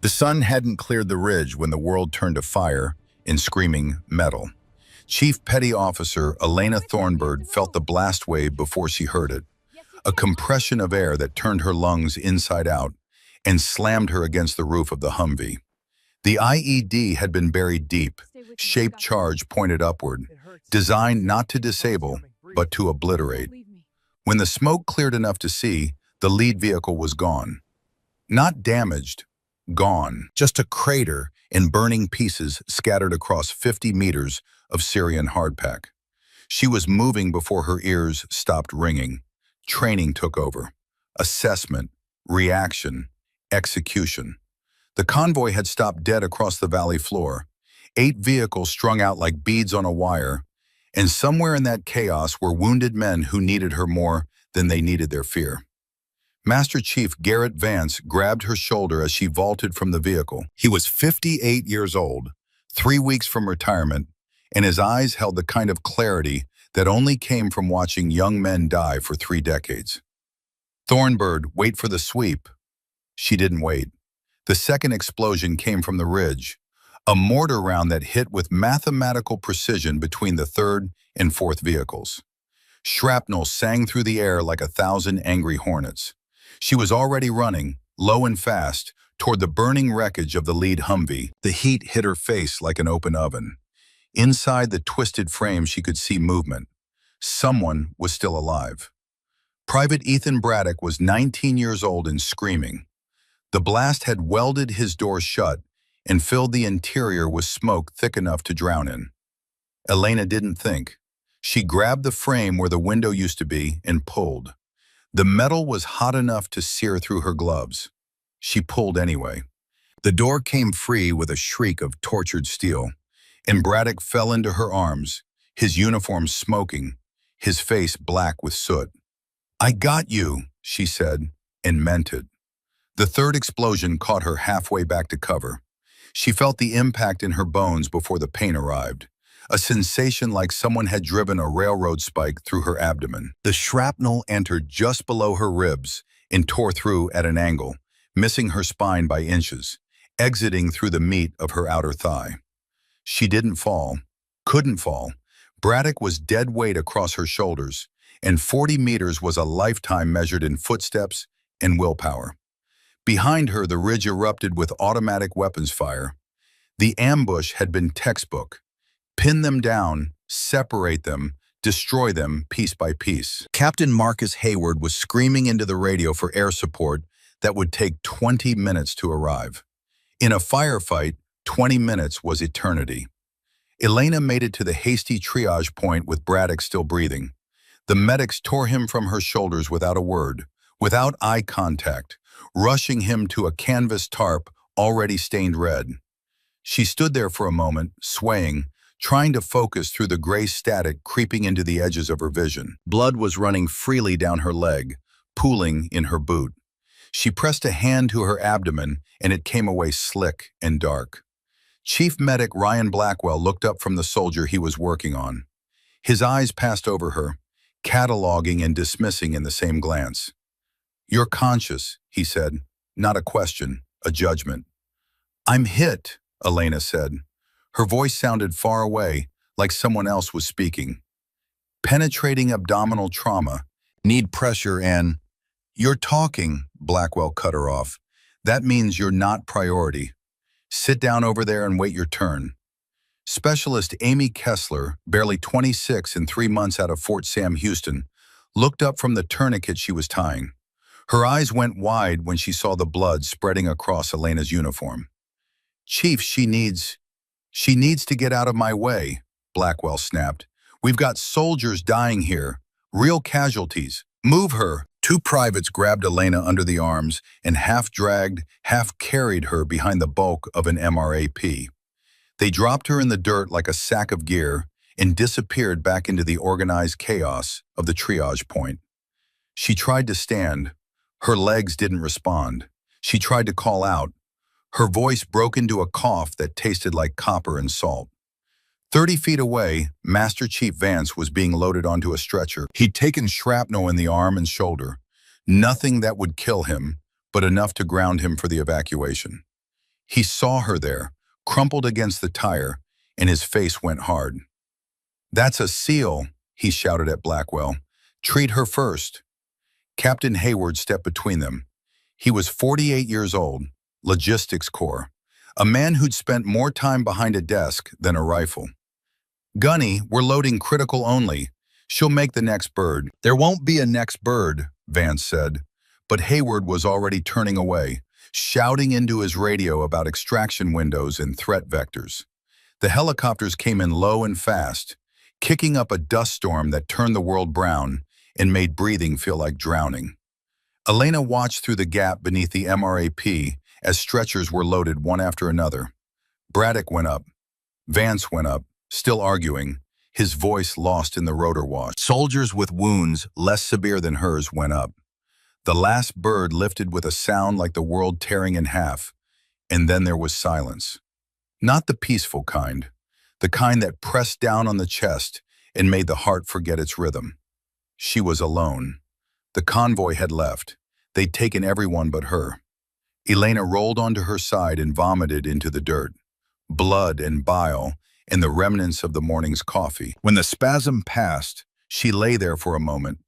The sun hadn't cleared the ridge when the world turned to fire in screaming metal. Chief Petty Officer Elena Thornburg felt the blast wave before she heard it, a compression of air that turned her lungs inside out and slammed her against the roof of the Humvee. The IED had been buried deep, shaped charge pointed upward, designed not to disable, but to obliterate. When the smoke cleared enough to see, the lead vehicle was gone. Not damaged, gone. Just a crater in burning pieces scattered across 50 meters of Syrian hardpack. She was moving before her ears stopped ringing. Training took over. Assessment, reaction, execution. The convoy had stopped dead across the valley floor. 8 vehicles strung out like beads on a wire, and somewhere in that chaos were wounded men who needed her more than they needed their fear. Master Chief Garrett Vance grabbed her shoulder as she vaulted from the vehicle. He was 58 years old, 3 weeks from retirement, and his eyes held the kind of clarity that only came from watching young men die for 3 decades. Thornburg, wait for the sweep. She didn't wait. The second explosion came from the ridge, a mortar round that hit with mathematical precision between the 3rd and 4th vehicles. Shrapnel sang through the air like 1,000 angry hornets. She was already running, low and fast, toward the burning wreckage of the lead Humvee. The heat hit her face like an open oven. Inside the twisted frame she could see movement. Someone was still alive. Private Ethan Braddock was 19 years old and screaming. The blast had welded his door shut and filled the interior with smoke thick enough to drown in. Elena didn't think. She grabbed the frame where the window used to be and pulled. The metal was hot enough to sear through her gloves. She pulled anyway. The door came free with a shriek of tortured steel, and Braddock fell into her arms, his uniform smoking, his face black with soot. "I got you," she said, and meant it. The 3rd explosion caught her halfway back to cover. She felt the impact in her bones before the pain arrived, a sensation like someone had driven a railroad spike through her abdomen. The shrapnel entered just below her ribs and tore through at an angle, missing her spine by inches, exiting through the meat of her outer thigh. She didn't fall, couldn't fall. Braddock was dead weight across her shoulders, and 40 meters was a lifetime measured in footsteps and willpower. Behind her, the ridge erupted with automatic weapons fire. The ambush had been textbook. Pin them down, separate them, destroy them piece by piece. Captain Marcus Hayward was screaming into the radio for air support that would take 20 minutes to arrive. In a firefight, 20 minutes was eternity. Elena made it to the hasty triage point with Braddock still breathing. The medics tore him from her shoulders without a word, without eye contact, rushing him to a canvas tarp already stained red. She stood there for a moment, swaying, trying to focus through the gray static creeping into the edges of her vision. Blood was running freely down her leg, pooling in her boot. She pressed a hand to her abdomen, and it came away slick and dark. Chief Medic Ryan Blackwell looked up from the soldier he was working on. His eyes passed over her, cataloging and dismissing in the same glance. "You're conscious," he said, not a question, a judgment. "I'm hit," Elena said. Her voice sounded far away, like someone else was speaking. "Penetrating abdominal trauma. Need pressure and—" "You're talking," Blackwell cut her off. "That means you're not priority. Sit down over there and wait your turn." Specialist Amy Kessler, barely 26 and 3 months out of Fort Sam Houston, looked up from the tourniquet she was tying. Her eyes went wide when she saw the blood spreading across Elena's uniform. "Chief, she needs to get out of my way," Blackwell snapped. "We've got soldiers dying here, real casualties. Move her." 2 privates grabbed Elena under the arms and half-dragged, half-carried her behind the bulk of an MRAP. They dropped her in the dirt like a sack of gear and disappeared back into the organized chaos of the triage point. She tried to stand. Her legs didn't respond. She tried to call out. Her voice broke into a cough that tasted like copper and salt. 30 feet away, Master Chief Vance was being loaded onto a stretcher. He'd taken shrapnel in the arm and shoulder. Nothing that would kill him, but enough to ground him for the evacuation. He saw her there, crumpled against the tire, and his face went hard. "That's a SEAL," he shouted at Blackwell. "Treat her first." Captain Hayward stepped between them. He was 48 years old, logistics corps, a man who'd spent more time behind a desk than a rifle. "Gunny, we're loading critical only. She'll make the next bird." "There won't be a next bird," Vance said. But Hayward was already turning away, shouting into his radio about extraction windows and threat vectors. The helicopters came in low and fast, kicking up a dust storm that turned the world brown and made breathing feel like drowning. Elena watched through the gap beneath the MRAP as stretchers were loaded one after another. Braddock went up. Vance went up, still arguing, his voice lost in the rotor wash. Soldiers with wounds less severe than hers went up. The last bird lifted with a sound like the world tearing in half, and then there was silence. Not the peaceful kind, the kind that pressed down on the chest and made the heart forget its rhythm. She was alone. The convoy had left. They'd taken everyone but her. Elena rolled onto her side and vomited into the dirt, blood and bile and the remnants of the morning's coffee. When the spasm passed, she lay there for a moment,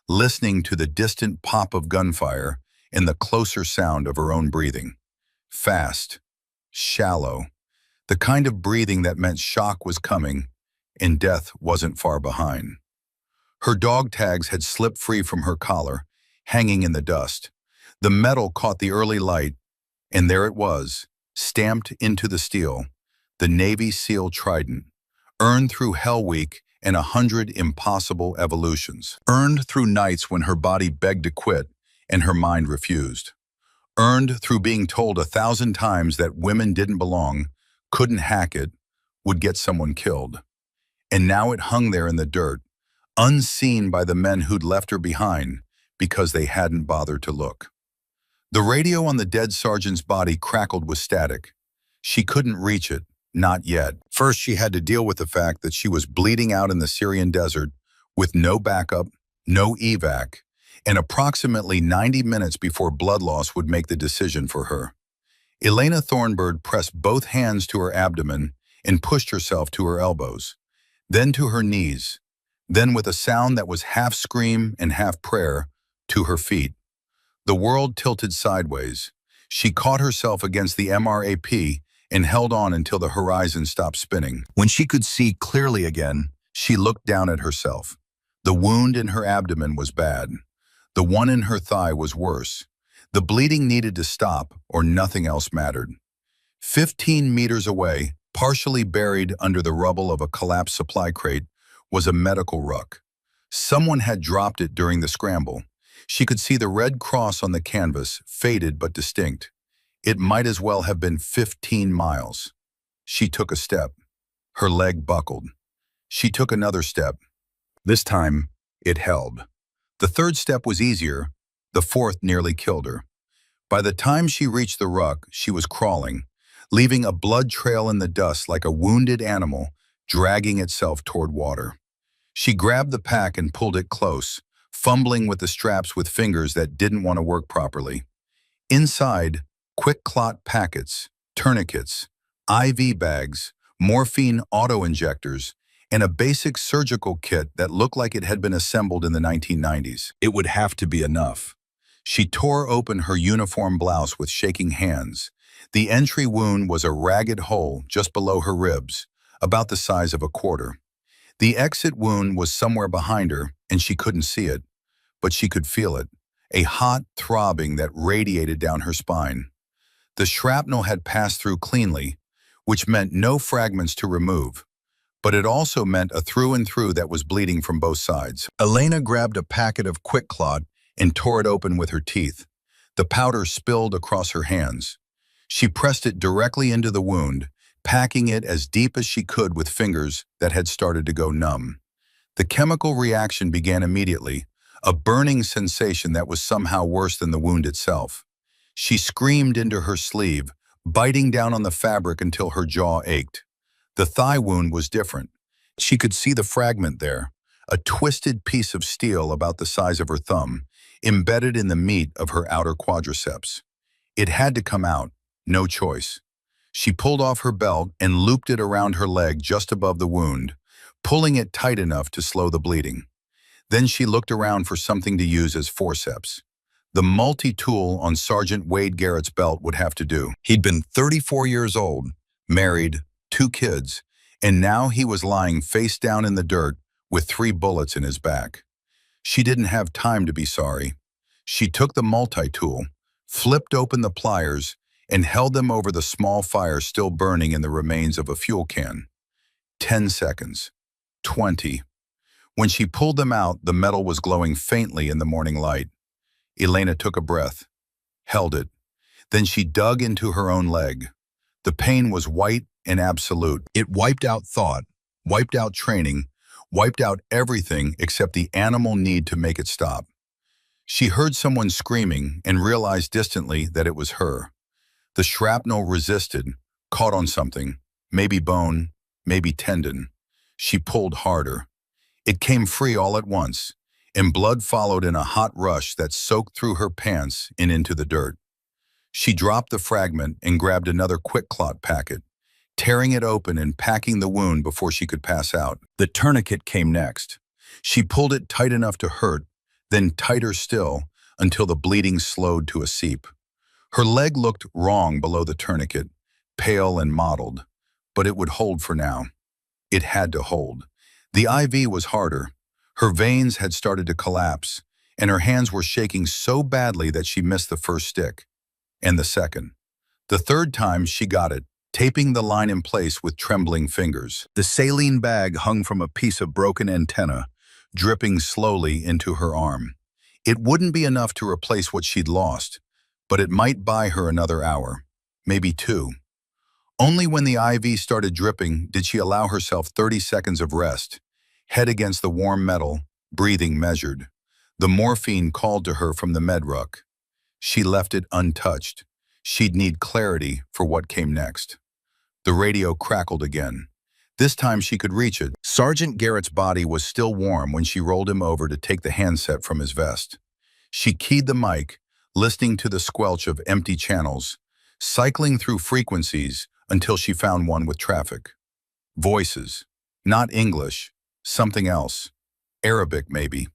listening to the distant pop of gunfire and the closer sound of her own breathing. Fast, shallow, the kind of breathing that meant shock was coming and death wasn't far behind. Her dog tags had slipped free from her collar, hanging in the dust. The metal caught the early light, and there it was, stamped into the steel, the Navy SEAL Trident, earned through Hell Week and 100 impossible evolutions. Earned through nights when her body begged to quit and her mind refused. Earned through being told 1,000 times that women didn't belong, couldn't hack it, would get someone killed. And now it hung there in the dirt, unseen by the men who'd left her behind because they hadn't bothered to look. The radio on the dead sergeant's body crackled with static. She couldn't reach it, not yet. First, she had to deal with the fact that she was bleeding out in the Syrian desert with no backup, no evac, and approximately 90 minutes before blood loss would make the decision for her. Elena Thornburg pressed both hands to her abdomen and pushed herself to her elbows, then to her knees, then with a sound that was half scream and half prayer, to her feet. The world tilted sideways. She caught herself against the MRAP and held on until the horizon stopped spinning. When she could see clearly again, she looked down at herself. The wound in her abdomen was bad. The one in her thigh was worse. The bleeding needed to stop or nothing else mattered. 15 meters away, partially buried under the rubble of a collapsed supply crate, was a medical ruck. Someone had dropped it during the scramble. She could see the red cross on the canvas, faded but distinct. It might as well have been 15 miles. She took a step. Her leg buckled. She took another step. This time, it held. The third step was easier. The fourth nearly killed her. By the time she reached the ruck, she was crawling, leaving a blood trail in the dust like a wounded animal dragging itself toward water. She grabbed the pack and pulled it close, fumbling with the straps with fingers that didn't want to work properly. Inside, quick clot packets, tourniquets, IV bags, morphine auto-injectors, and a basic surgical kit that looked like it had been assembled in the 1990s. It would have to be enough. She tore open her uniform blouse with shaking hands. The entry wound was a ragged hole just below her ribs, about the size of a quarter. The exit wound was somewhere behind her, and she couldn't see it, but she could feel it, a hot throbbing that radiated down her spine. The shrapnel had passed through cleanly, which meant no fragments to remove, but it also meant a through and through that was bleeding from both sides. Elena grabbed a packet of Quick Clot and tore it open with her teeth. The powder spilled across her hands. She pressed it directly into the wound, packing it as deep as she could with fingers that had started to go numb. The chemical reaction began immediately, a burning sensation that was somehow worse than the wound itself. She screamed into her sleeve, biting down on the fabric until her jaw ached. The thigh wound was different. She could see the fragment there, a twisted piece of steel about the size of her thumb, embedded in the meat of her outer quadriceps. It had to come out, no choice. She pulled off her belt and looped it around her leg just above the wound, pulling it tight enough to slow the bleeding. Then she looked around for something to use as forceps. The multi-tool on Sergeant Wade Garrett's belt would have to do. He'd been 34 years old, married, 2 kids, and now he was lying face down in the dirt with 3 bullets in his back. She didn't have time to be sorry. She took the multi-tool, flipped open the pliers, and held them over the small fire still burning in the remains of a fuel can. 10 seconds. 20. When she pulled them out, the metal was glowing faintly in the morning light. Elena took a breath, held it. Then she dug into her own leg. The pain was white and absolute. It wiped out thought, wiped out training, wiped out everything except the animal need to make it stop. She heard someone screaming and realized distantly that it was her. The shrapnel resisted, caught on something, maybe bone, maybe tendon. She pulled harder. It came free all at once, and blood followed in a hot rush that soaked through her pants and into the dirt. She dropped the fragment and grabbed another quick clot packet, tearing it open and packing the wound before she could pass out. The tourniquet came next. She pulled it tight enough to hurt, then tighter still until the bleeding slowed to a seep. Her leg looked wrong below the tourniquet, pale and mottled, but it would hold for now. It had to hold. The IV was harder. Her veins had started to collapse, and her hands were shaking so badly that she missed the first stick, and the second. The third time she got it, taping the line in place with trembling fingers. The saline bag hung from a piece of broken antenna, dripping slowly into her arm. It wouldn't be enough to replace what she'd lost, but it might buy her another hour, maybe 2. Only when the IV started dripping did she allow herself 30 seconds of rest, head against the warm metal, breathing measured. The morphine called to her from the med ruck. She left it untouched. She'd need clarity for what came next. The radio crackled again. This time she could reach it. Sergeant Garrett's body was still warm when she rolled him over to take the handset from his vest. She keyed the mic, listening to the squelch of empty channels, cycling through frequencies until she found one with traffic. Voices. Not English. Something else. Arabic, maybe.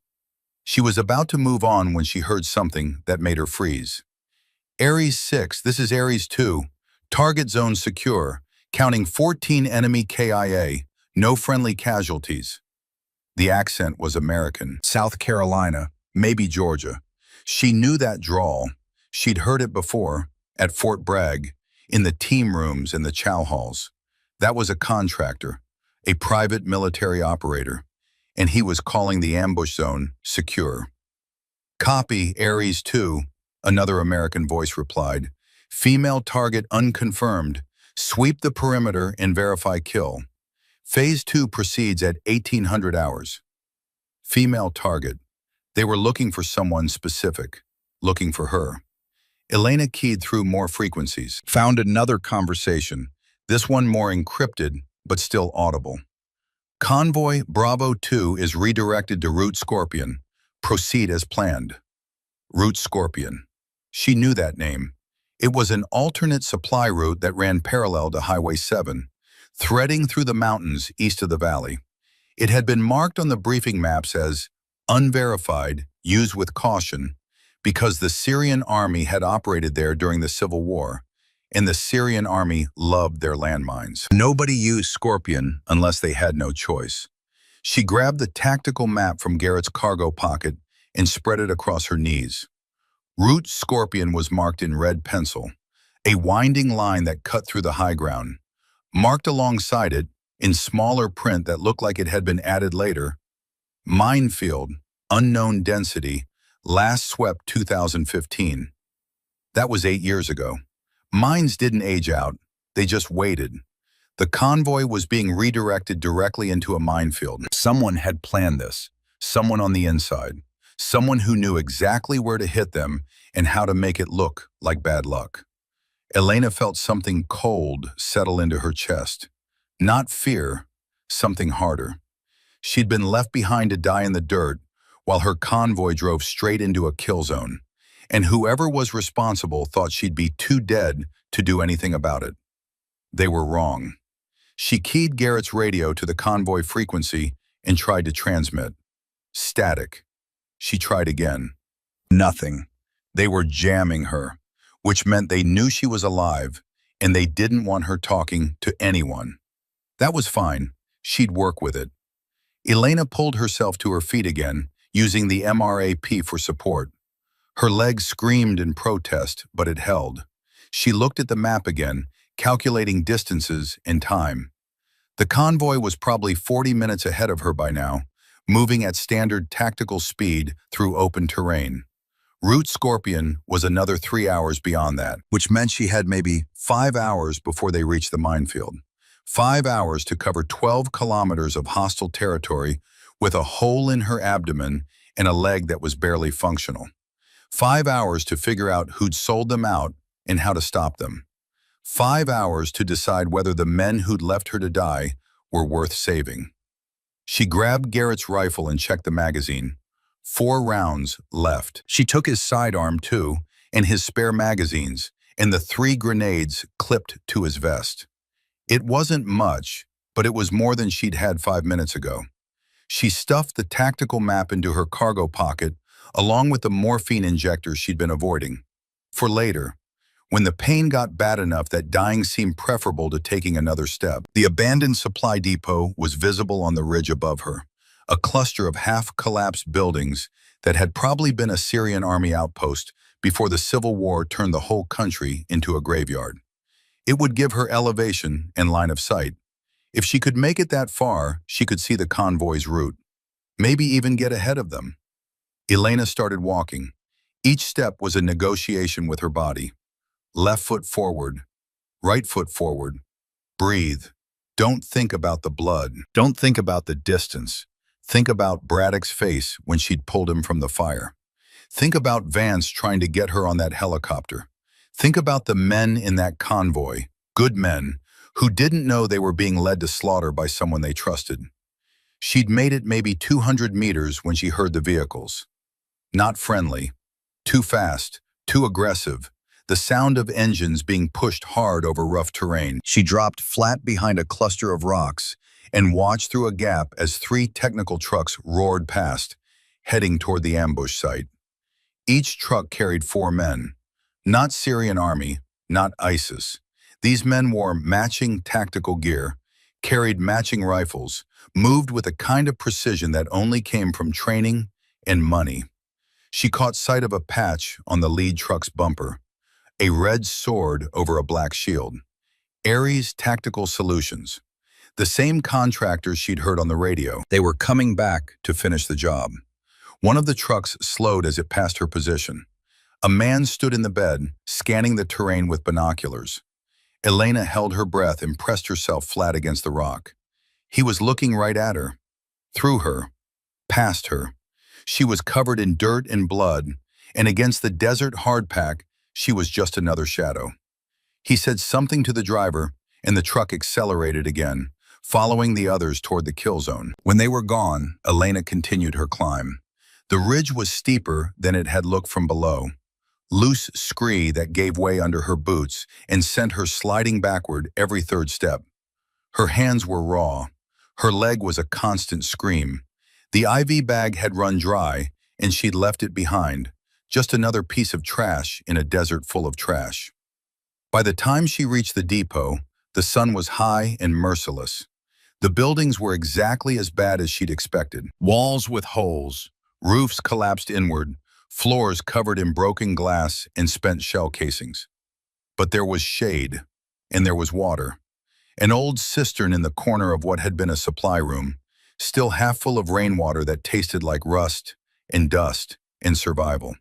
She was about to move on when she heard something that made her freeze. Ares 6, this is Ares 2. Target zone secure. Counting 14 enemy KIA. No friendly casualties. The accent was American. South Carolina, maybe Georgia. She knew that drawl. She'd heard it before, at Fort Bragg, in the team rooms and the chow halls. That was a contractor, a private military operator, and he was calling the ambush zone secure. Copy, Ares 2, another American voice replied. Female target unconfirmed. Sweep the perimeter and verify kill. Phase 2 proceeds at 1800 hours. Female target. They were looking for someone specific, looking for her. Elena keyed through more frequencies, found another conversation, this one more encrypted, but still audible. Convoy Bravo 2 is redirected to Route Scorpion. Proceed as planned. Route Scorpion. She knew that name. It was an alternate supply route that ran parallel to Highway 7, threading through the mountains east of the valley. It had been marked on the briefing maps as unverified, use with caution, because the Syrian army had operated there during the Civil War, and the Syrian army loved their landmines. Nobody used Scorpion unless they had no choice. She grabbed the tactical map from Garrett's cargo pocket and spread it across her knees. Route Scorpion was marked in red pencil, a winding line that cut through the high ground. Marked alongside it, in smaller print that looked like it had been added later, minefield, unknown density, last swept 2015. That was 8 years ago. Mines didn't age out, they just waited. The convoy was being redirected directly into a minefield. Someone had planned this, someone on the inside. Someone who knew exactly where to hit them and how to make it look like bad luck. Elena felt something cold settle into her chest. Not fear, something harder. She'd been left behind to die in the dirt while her convoy drove straight into a kill zone, and whoever was responsible thought she'd be too dead to do anything about it. They were wrong. She keyed Garrett's radio to the convoy frequency and tried to transmit. Static. She tried again. Nothing. They were jamming her, which meant they knew she was alive, and they didn't want her talking to anyone. That was fine. She'd work with it. Elena pulled herself to her feet again, using the MRAP for support. Her legs screamed in protest, but it held. She looked at the map again, calculating distances and time. The convoy was probably 40 minutes ahead of her by now, moving at standard tactical speed through open terrain. Route Scorpion was another 3 hours beyond that, which meant she had maybe 5 hours before they reached the minefield. 5 hours to cover 12 kilometers of hostile territory with a hole in her abdomen and a leg that was barely functional. 5 hours to figure out who'd sold them out and how to stop them. 5 hours to decide whether the men who'd left her to die were worth saving. She grabbed Garrett's rifle and checked the magazine. 4 rounds left. She took his sidearm too, and his spare magazines, and the 3 grenades clipped to his vest. It wasn't much, but it was more than she'd had 5 minutes ago. She stuffed the tactical map into her cargo pocket, along with the morphine injector she'd been avoiding. For later, when the pain got bad enough that dying seemed preferable to taking another step. The abandoned supply depot was visible on the ridge above her, a cluster of half-collapsed buildings that had probably been a Syrian army outpost before the civil war turned the whole country into a graveyard. It would give her elevation and line of sight. If she could make it that far, she could see the convoy's route, maybe even get ahead of them. Elena started walking. Each step was a negotiation with her body. Left foot forward, right foot forward. Breathe. Don't think about the blood. Don't think about the distance. Think about Braddock's face when she'd pulled him from the fire. Think about Vance trying to get her on that helicopter. Think about the men in that convoy, good men, who didn't know they were being led to slaughter by someone they trusted. She'd made it maybe 200 meters when she heard the vehicles. Not friendly. Too fast. Too aggressive. The sound of engines being pushed hard over rough terrain. She dropped flat behind a cluster of rocks and watched through a gap as 3 technical trucks roared past, heading toward the ambush site. Each truck carried 4 men. Not Syrian army, not ISIS. These men wore matching tactical gear, carried matching rifles, moved with a kind of precision that only came from training and money. She caught sight of a patch on the lead truck's bumper, a red sword over a black shield. Ares Tactical Solutions. The same contractors she'd heard on the radio. They were coming back to finish the job. One of the trucks slowed as it passed her position. A man stood in the bed, scanning the terrain with binoculars. Elena held her breath and pressed herself flat against the rock. He was looking right at her, through her, past her. She was covered in dirt and blood, and against the desert hardpack, she was just another shadow. He said something to the driver, and the truck accelerated again, following the others toward the kill zone. When they were gone, Elena continued her climb. The ridge was steeper than it had looked from below. Loose scree that gave way under her boots and sent her sliding backward every 3rd step. Her hands were raw. Her leg was a constant scream. The IV bag had run dry, and she'd left it behind. Just another piece of trash in a desert full of trash. By the time she reached the depot, the sun was high and merciless. The buildings were exactly as bad as she'd expected. Walls with holes, roofs collapsed inward, floors covered in broken glass and spent shell casings. But there was shade, and there was water. An old cistern in the corner of what had been a supply room, still half full of rainwater that tasted like rust and dust and survival.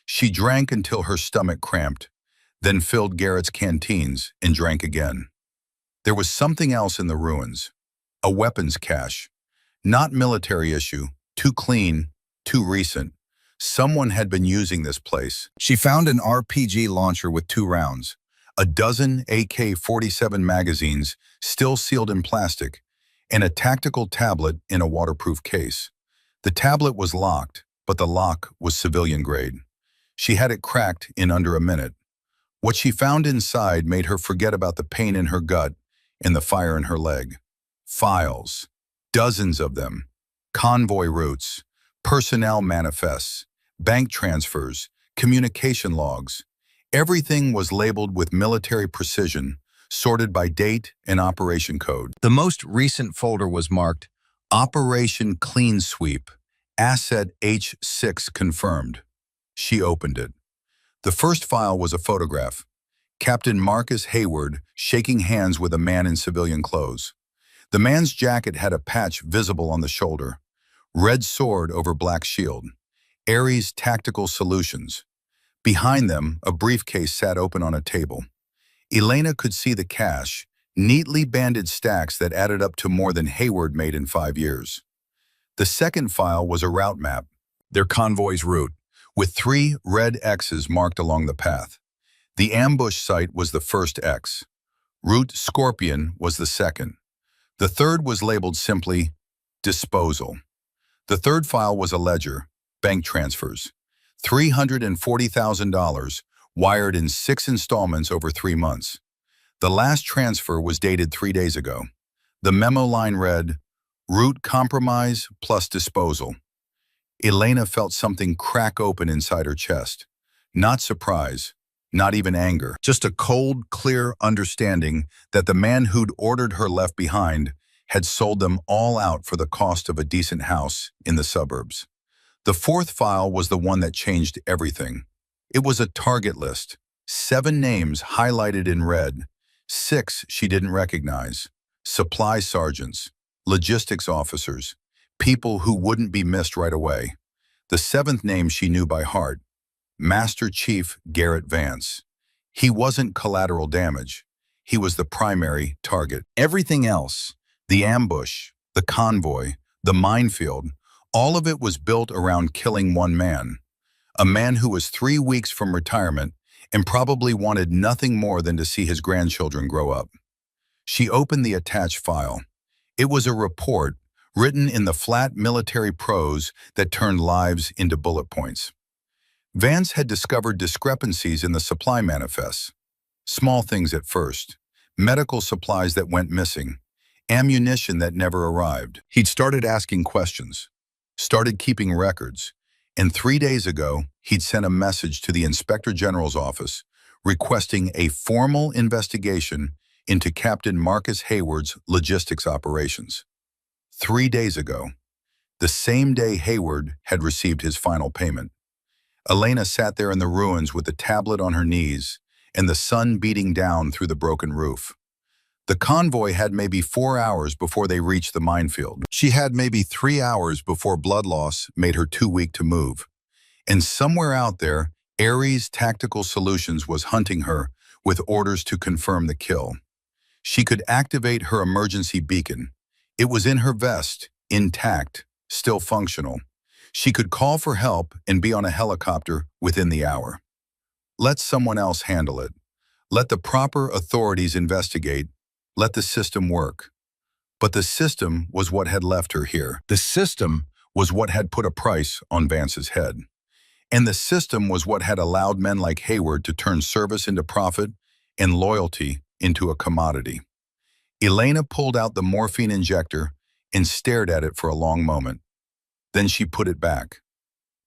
She drank until her stomach cramped, then filled Garrett's canteens and drank again. There was something else in the ruins, a weapons cache. Not military issue, too clean, too recent. Someone had been using this place. She found an RPG launcher with 2 rounds, a dozen AK-47 magazines still sealed in plastic, and a tactical tablet in a waterproof case. The tablet was locked, but the lock was civilian grade. She had it cracked in under a minute. What she found inside made her forget about the pain in her gut and the fire in her leg. Files, dozens of them, convoy routes, personnel manifests, bank transfers, communication logs. Everything was labeled with military precision, sorted by date and operation code. The most recent folder was marked Operation Clean Sweep, Asset H6 confirmed. She opened it. The first file was a photograph. Captain Marcus Hayward shaking hands with a man in civilian clothes. The man's jacket had a patch visible on the shoulder. Red sword over black shield. Ares Tactical Solutions. Behind them, a briefcase sat open on a table. Elena could see the cash, neatly banded stacks that added up to more than Hayward made in 5 years. The second file was a route map, their convoy's route, with 3 red X's marked along the path. The ambush site was the first X. Route Scorpion was the second. The third was labeled simply Disposal. The third file was a ledger, bank transfers. $340,000, wired in 6 installments over 3 months. The last transfer was dated 3 days ago. The memo line read, Route Compromise plus Disposal. Elena felt something crack open inside her chest. Not surprise, not even anger. Just a cold, clear understanding that the man who'd ordered her left behind had sold them all out for the cost of a decent house in the suburbs. The fourth file was the one that changed everything. It was a target list. 7 names highlighted in red. 6 she didn't recognize. Supply sergeants, logistics officers, people who wouldn't be missed right away. The 7th name she knew by heart. Master Chief Garrett Vance. He wasn't collateral damage. He was the primary target. Everything else, the ambush, the convoy, the minefield, all of it was built around killing one man. A man who was 3 weeks from retirement and probably wanted nothing more than to see his grandchildren grow up. She opened the attached file. It was a report written in the flat military prose that turned lives into bullet points. Vance had discovered discrepancies in the supply manifests. Small things at first. Medical supplies that went missing. Ammunition that never arrived. He'd started asking questions. Started keeping records. And 3 days ago, he'd sent a message to the Inspector General's office requesting a formal investigation into Captain Marcus Hayward's logistics operations. 3 days ago, the same day Hayward had received his final payment. Elena sat there in the ruins with the tablet on her knees and the sun beating down through the broken roof. The convoy had maybe 4 hours before they reached the minefield. She had maybe 3 hours before blood loss made her too weak to move. And somewhere out there, Ares Tactical Solutions was hunting her with orders to confirm the kill. She could activate her emergency beacon. It was in her vest, intact, still functional. She could call for help and be on a helicopter within the hour. Let someone else handle it. Let the proper authorities investigate. Let the system work. But the system was what had left her here. The system was what had put a price on Vance's head. And the system was what had allowed men like Hayward to turn service into profit and loyalty into a commodity. Elena pulled out the morphine injector and stared at it for a long moment. Then she put it back.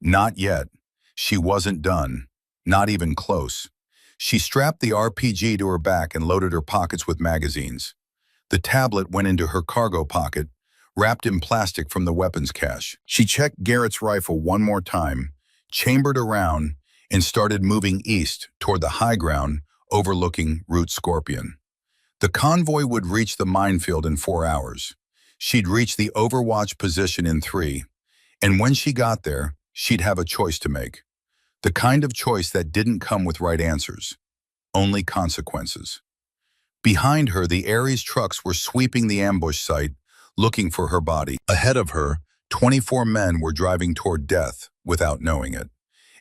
Not yet. She wasn't done. Not even close. She strapped the RPG to her back and loaded her pockets with magazines. The tablet went into her cargo pocket, wrapped in plastic from the weapons cache. She checked Garrett's rifle one more time, chambered around, and started moving east toward the high ground overlooking Route Scorpion. The convoy would reach the minefield in 4 hours. She'd reach the overwatch position in 3. And when she got there, she'd have a choice to make. The kind of choice that didn't come with right answers, only consequences. Behind her, the Ares trucks were sweeping the ambush site, looking for her body. Ahead of her, 24 men were driving toward death without knowing it.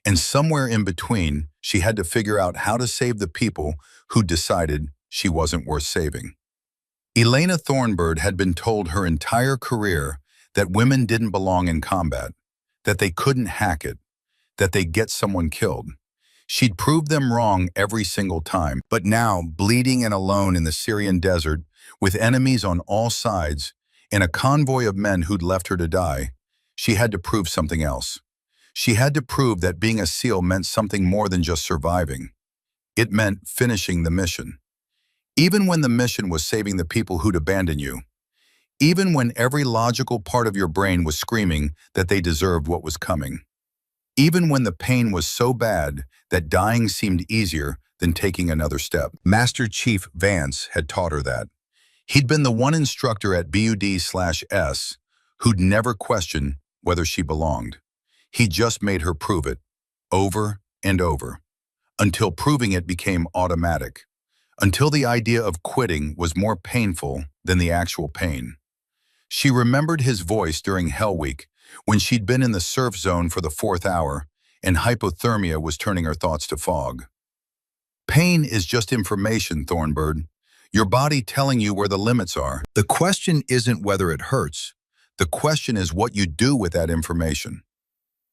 And somewhere in between, she had to figure out how to save the people who decided she wasn't worth saving. Elena Thornburg had been told her entire career that women didn't belong in combat, that they couldn't hack it, that they'd get someone killed. She'd proved them wrong every single time, but now, bleeding and alone in the Syrian desert, with enemies on all sides, in a convoy of men who'd left her to die, she had to prove something else. She had to prove that being a SEAL meant something more than just surviving. It meant finishing the mission. Even when the mission was saving the people who'd abandoned you. Even when every logical part of your brain was screaming that they deserved what was coming. Even when the pain was so bad that dying seemed easier than taking another step. Master Chief Vance had taught her that. He'd been the one instructor at BUD/S who'd never questioned whether she belonged. He just made her prove it, over and over, until proving it became automatic, until the idea of quitting was more painful than the actual pain. She remembered his voice during Hell Week, when she'd been in the surf zone for the 4th hour, and hypothermia was turning her thoughts to fog. Pain is just information, Thornbird. Your body telling you where the limits are. The question isn't whether it hurts. The question is what you do with that information.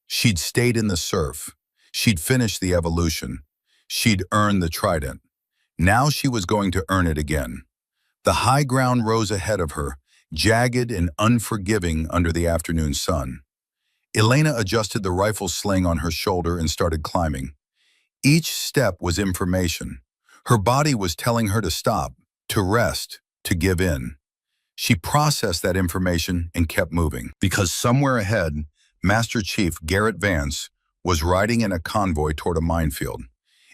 She'd stayed in the surf. She'd finished the evolution. She'd earned the trident. Now she was going to earn it again. The high ground rose ahead of her, jagged and unforgiving under the afternoon sun. Elena adjusted the rifle sling on her shoulder and started climbing. Each step was information. Her body was telling her to stop, to rest, to give in. She processed that information and kept moving. Because somewhere ahead, Master Chief Garrett Vance was riding in a convoy toward a minefield.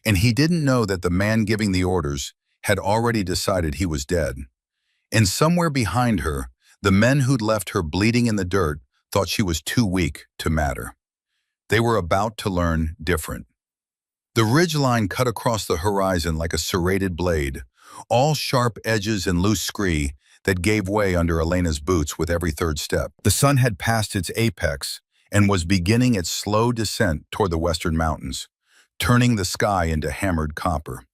And he didn't know that the man giving the orders had already decided he was dead. And somewhere behind her, the men who'd left her bleeding in the dirt thought she was too weak to matter. They were about to learn different. The ridgeline cut across the horizon like a serrated blade, all sharp edges and loose scree that gave way under Elena's boots with every third step. The sun had passed its apex and was beginning its slow descent toward the western mountains, turning the sky into hammered copper.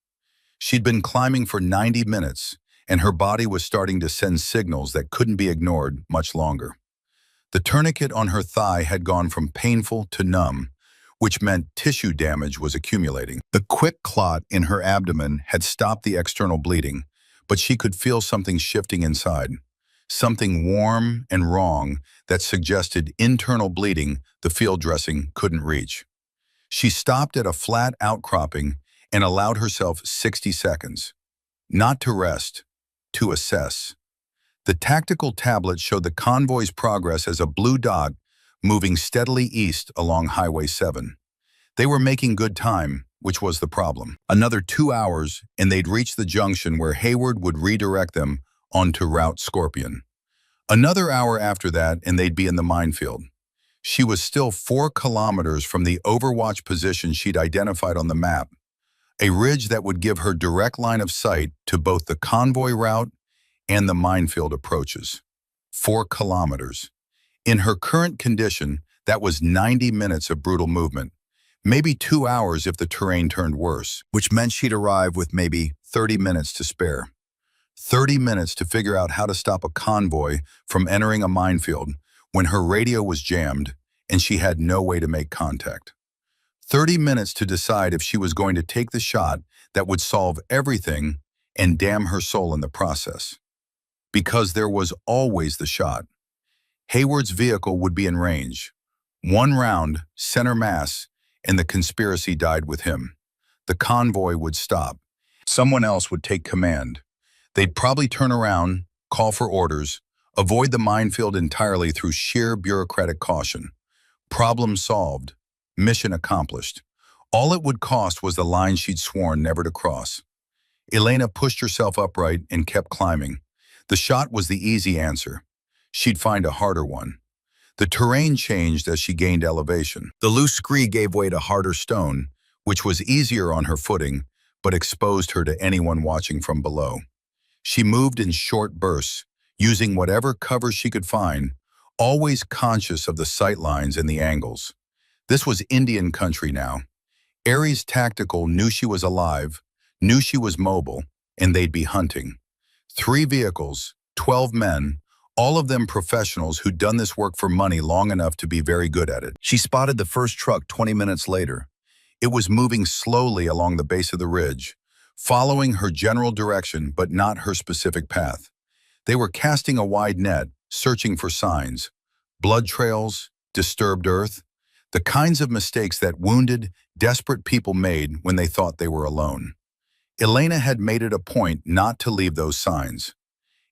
She'd been climbing for 90 minutes, and her body was starting to send signals that couldn't be ignored much longer. The tourniquet on her thigh had gone from painful to numb, which meant tissue damage was accumulating. The quick clot in her abdomen had stopped the external bleeding, but she could feel something shifting inside, something warm and wrong that suggested internal bleeding the field dressing couldn't reach. She stopped at a flat outcropping and allowed herself 60 seconds, not to rest, to assess. The tactical tablet showed the convoy's progress as a blue dot moving steadily east along Highway 7. They were making good time, which was the problem. Another 2 hours, and they'd reach the junction where Hayward would redirect them onto Route Scorpion. Another hour after that, and they'd be in the minefield. She was still 4 kilometers from the overwatch position she'd identified on the map, a ridge that would give her direct line of sight to both the convoy route and the minefield approaches. 4 kilometers. In her current condition, that was 90 minutes of brutal movement, maybe 2 hours if the terrain turned worse, which meant she'd arrive with maybe 30 minutes to spare. 30 minutes to figure out how to stop a convoy from entering a minefield when her radio was jammed and she had no way to make contact. 30 minutes to decide if she was going to take the shot that would solve everything and damn her soul in the process. Because there was always the shot. Hayward's vehicle would be in range. 1 round, center mass, and the conspiracy died with him. The convoy would stop. Someone else would take command. They'd probably turn around, call for orders, avoid the minefield entirely through sheer bureaucratic caution. Problem solved. Mission accomplished. All it would cost was the line she'd sworn never to cross. Elena pushed herself upright and kept climbing. The shot was the easy answer. She'd find a harder one. The terrain changed as she gained elevation. The loose scree gave way to harder stone, which was easier on her footing, but exposed her to anyone watching from below. She moved in short bursts, using whatever cover she could find, always conscious of the sight lines and the angles. This was Indian country now. Ares Tactical knew she was alive, knew she was mobile, and they'd be hunting. 3 vehicles, 12 men, all of them professionals who'd done this work for money long enough to be very good at it. She spotted the first truck 20 minutes later. It was moving slowly along the base of the ridge, following her general direction but not her specific path. They were casting a wide net, searching for signs, blood trails, disturbed earth, the kinds of mistakes that wounded, desperate people made when they thought they were alone. Elena had made it a point not to leave those signs.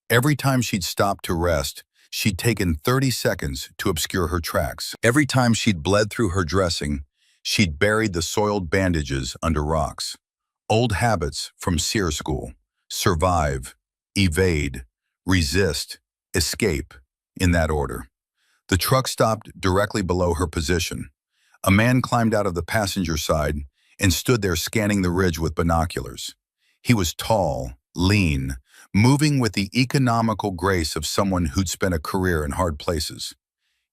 Every time she'd stopped to rest, she'd taken 30 seconds to obscure her tracks. Every time she'd bled through her dressing, she'd buried the soiled bandages under rocks. Old habits from SEER school: survive, evade, resist, escape, in that order. The truck stopped directly below her position. A man climbed out of the passenger side and stood there scanning the ridge with binoculars. He was tall, lean, moving with the economical grace of someone who'd spent a career in hard places.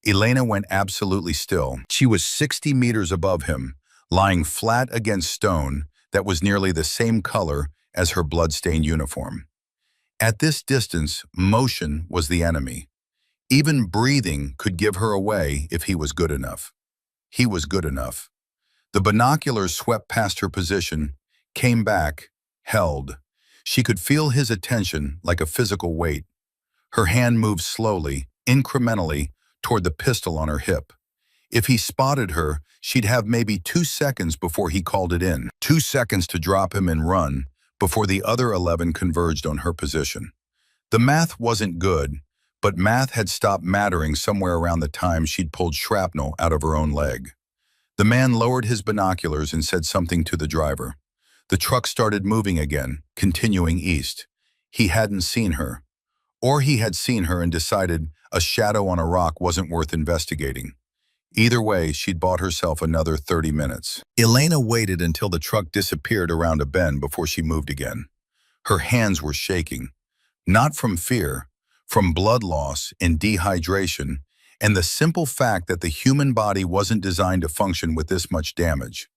Elena went absolutely still. She was 60 meters above him, lying flat against stone that was nearly the same color as her blood-stained uniform. At this distance, motion was the enemy. Even breathing could give her away if he was good enough. He was good enough. The binoculars swept past her position, came back, held. She could feel his attention like a physical weight. Her hand moved slowly, incrementally, toward the pistol on her hip. If he spotted her, she'd have maybe 2 seconds before he called it in. 2 seconds to drop him and run before the other 11 converged on her position. The math wasn't good, but math had stopped mattering somewhere around the time she'd pulled shrapnel out of her own leg. The man lowered his binoculars and said something to the driver. The truck started moving again, continuing east. He hadn't seen her. Or he had seen her and decided a shadow on a rock wasn't worth investigating. Either way, she'd bought herself another 30 minutes. Elena waited until the truck disappeared around a bend before she moved again. Her hands were shaking, not from fear, from blood loss and dehydration, and the simple fact that the human body wasn't designed to function with this much damage.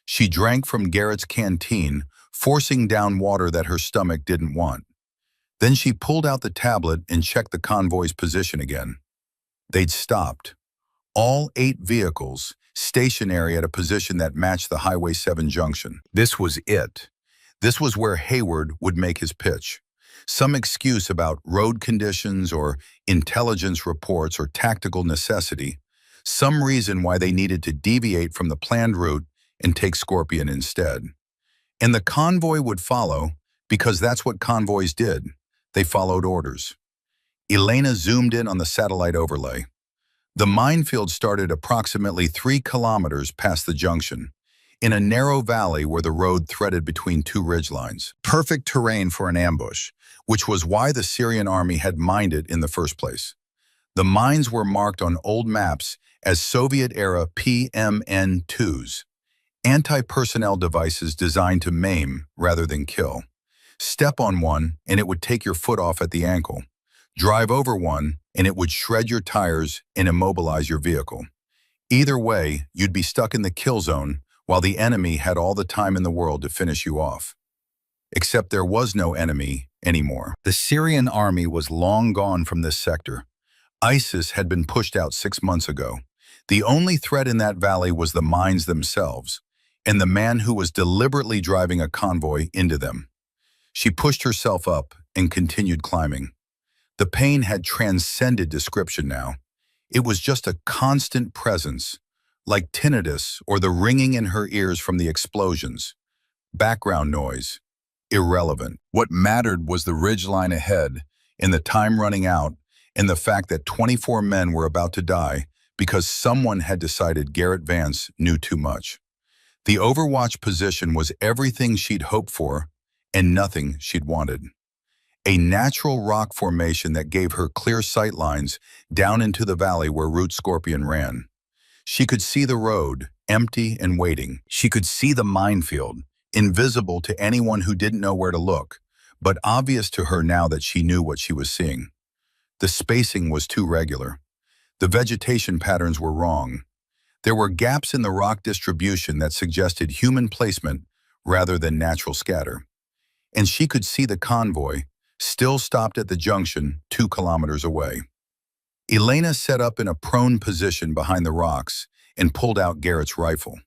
She drank from Garrett's canteen, forcing down water that her stomach didn't want. Then she pulled out the tablet and checked the convoy's position again. They'd stopped. All 8 vehicles, stationary at a position that matched the Highway 7 junction. This was it. This was where Hayward would make his pitch. Some excuse about road conditions or intelligence reports or tactical necessity. Some reason why they needed to deviate from the planned route and take Scorpion instead. And the convoy would follow, because that's what convoys did. They followed orders. Elena zoomed in on the satellite overlay. The minefield started approximately 3 kilometers past the junction, in a narrow valley where the road threaded between 2 ridgelines. Perfect terrain for an ambush, which was why the Syrian army had mined it in the first place. The mines were marked on old maps as Soviet-era PMN-2s, anti-personnel devices designed to maim rather than kill. Step on one and it would take your foot off at the ankle. Drive over one and it would shred your tires and immobilize your vehicle. Either way, you'd be stuck in the kill zone while the enemy had all the time in the world to finish you off. Except there was no enemy anymore. The Syrian army was long gone from this sector. ISIS had been pushed out 6 months ago. The only threat in that valley was the mines themselves, and the man who was deliberately driving a convoy into them. She pushed herself up and continued climbing. The pain had transcended description now. It was just a constant presence, like tinnitus or the ringing in her ears from the explosions. Background noise. Irrelevant. What mattered was the ridgeline ahead, and the time running out, and the fact that 24 men were about to die because someone had decided Garrett Vance knew too much. The Overwatch position was everything she'd hoped for and nothing she'd wanted. A natural rock formation that gave her clear sight lines down into the valley where Route Scorpion ran. She could see the road, empty and waiting. She could see the minefield, invisible to anyone who didn't know where to look, but obvious to her now that she knew what she was seeing. The spacing was too regular. The vegetation patterns were wrong. There were gaps in the rock distribution that suggested human placement rather than natural scatter. And she could see the convoy, still stopped at the junction 2 kilometers away. Elena set up in a prone position behind the rocks and pulled out Garrett's rifle.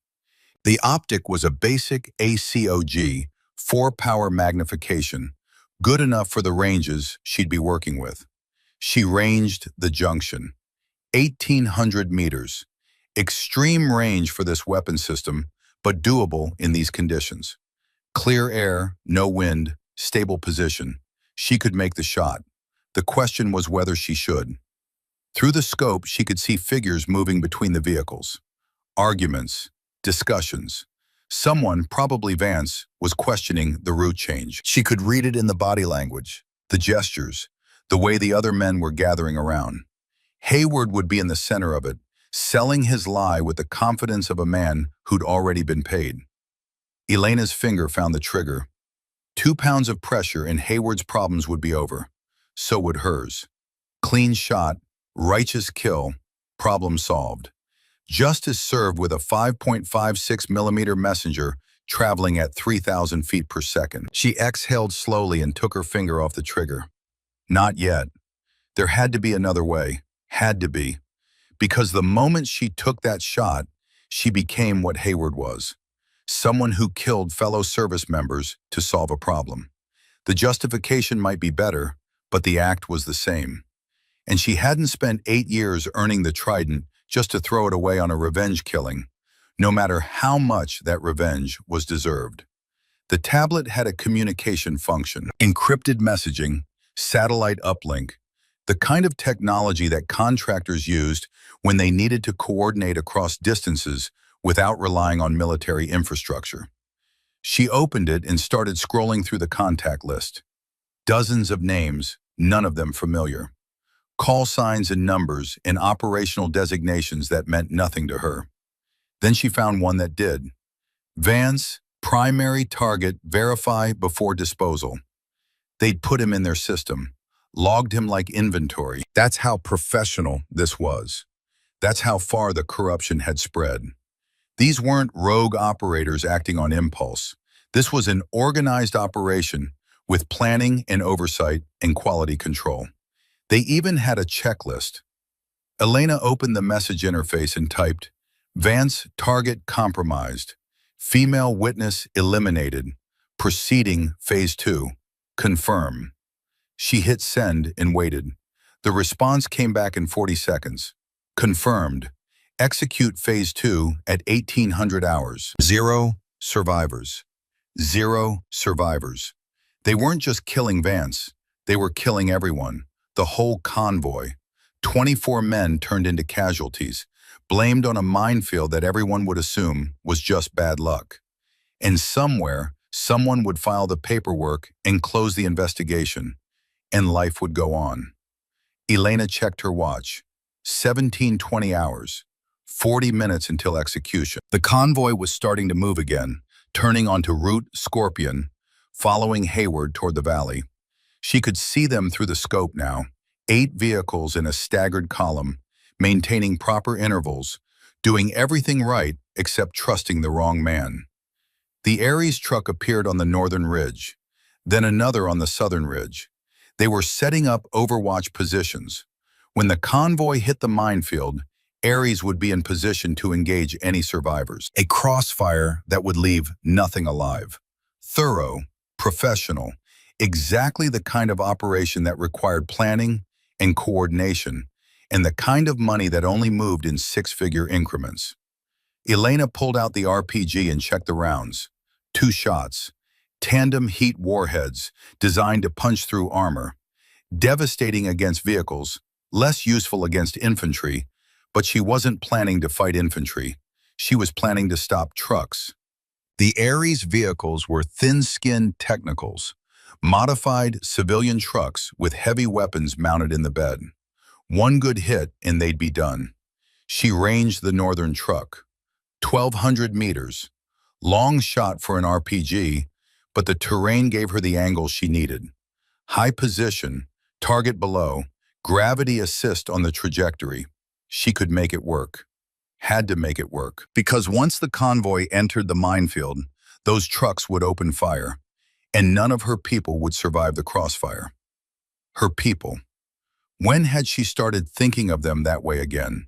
The optic was a basic ACOG, 4-power magnification, good enough for the ranges she'd be working with. She ranged the junction, 1,800 meters. Extreme range for this weapon system, but doable in these conditions. Clear air, no wind, stable position. She could make the shot. The question was whether she should. Through the scope, she could see figures moving between the vehicles. Arguments, discussions. Someone, probably Vance, was questioning the route change. She could read it in the body language, the gestures, the way the other men were gathering around. Hayward would be in the center of it, selling his lie with the confidence of a man who'd already been paid. Elena's finger found the trigger. 2 pounds of pressure and Hayward's problems would be over. So would hers. Clean shot, righteous kill, problem solved. Justice served with a 5.56 millimeter messenger traveling at 3,000 feet per second. She exhaled slowly and took her finger off the trigger. Not yet. There had to be another way. Had to be. Because the moment she took that shot, she became what Hayward was. Someone who killed fellow service members to solve a problem. The justification might be better, but the act was the same. And she hadn't spent 8 years earning the trident just to throw it away on a revenge killing, no matter how much that revenge was deserved. The tablet had a communication function, encrypted messaging, satellite uplink, the kind of technology that contractors used when they needed to coordinate across distances without relying on military infrastructure. She opened it and started scrolling through the contact list. Dozens of names, none of them familiar. Call signs and numbers and operational designations that meant nothing to her. Then she found one that did. Vance, primary target, verify before disposal. They'd put him in their system, logged him like inventory. That's how professional this was. That's how far the corruption had spread. These weren't rogue operators acting on impulse. This was an organized operation with planning and oversight and quality control. They even had a checklist. Elena opened the message interface and typed, Vance target compromised, female witness eliminated, proceeding phase 2, confirm. She hit send and waited. The response came back in 40 seconds. Confirmed. Execute phase 2 at 1800 hours. 0 survivors. 0 survivors. They weren't just killing Vance. They were killing everyone. The whole convoy. 24 men turned into casualties, blamed on a minefield that everyone would assume was just bad luck. And somewhere, someone would file the paperwork and close the investigation, and life would go on. Elena checked her watch. 1720 hours. 40 minutes until execution. The convoy was starting to move again, turning onto Route Scorpion, following Hayward toward the valley. She could see them through the scope now, 8 vehicles in a staggered column, maintaining proper intervals, doing everything right except trusting the wrong man. The Ares truck appeared on the northern ridge, then another on the southern ridge. They were setting up overwatch positions. When the convoy hit the minefield, Ares would be in position to engage any survivors. A crossfire that would leave nothing alive. Thorough, professional, exactly the kind of operation that required planning and coordination, and the kind of money that only moved in 6-figure increments. Elena pulled out the RPG and checked the rounds. 2 shots. Tandem heat warheads designed to punch through armor. Devastating against vehicles, less useful against infantry, but she wasn't planning to fight infantry. She was planning to stop trucks. The Ares vehicles were thin-skinned technicals, modified civilian trucks with heavy weapons mounted in the bed. One good hit and they'd be done. She ranged the northern truck. 1,200 meters. Long shot for an RPG, but the terrain gave her the angle she needed. High position, target below, gravity assist on the trajectory. She could make it work. Had to make it work. Because once the convoy entered the minefield, those trucks would open fire, and none of her people would survive the crossfire. Her people. When had she started thinking of them that way again?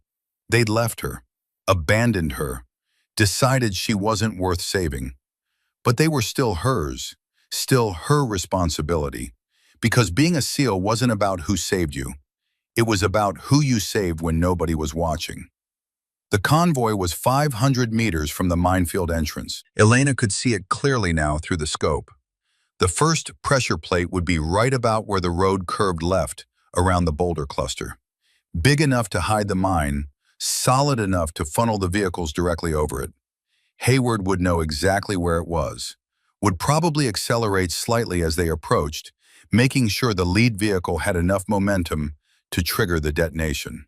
They'd left her, abandoned her, decided she wasn't worth saving. But they were still hers, still her responsibility. Because being a SEAL wasn't about who saved you. It was about who you saved when nobody was watching. The convoy was 500 meters from the minefield entrance. Elena could see it clearly now through the scope. The first pressure plate would be right about where the road curved left, around the boulder cluster. Big enough to hide the mine, solid enough to funnel the vehicles directly over it. Hayward would know exactly where it was, would probably accelerate slightly as they approached, making sure the lead vehicle had enough momentum to trigger the detonation.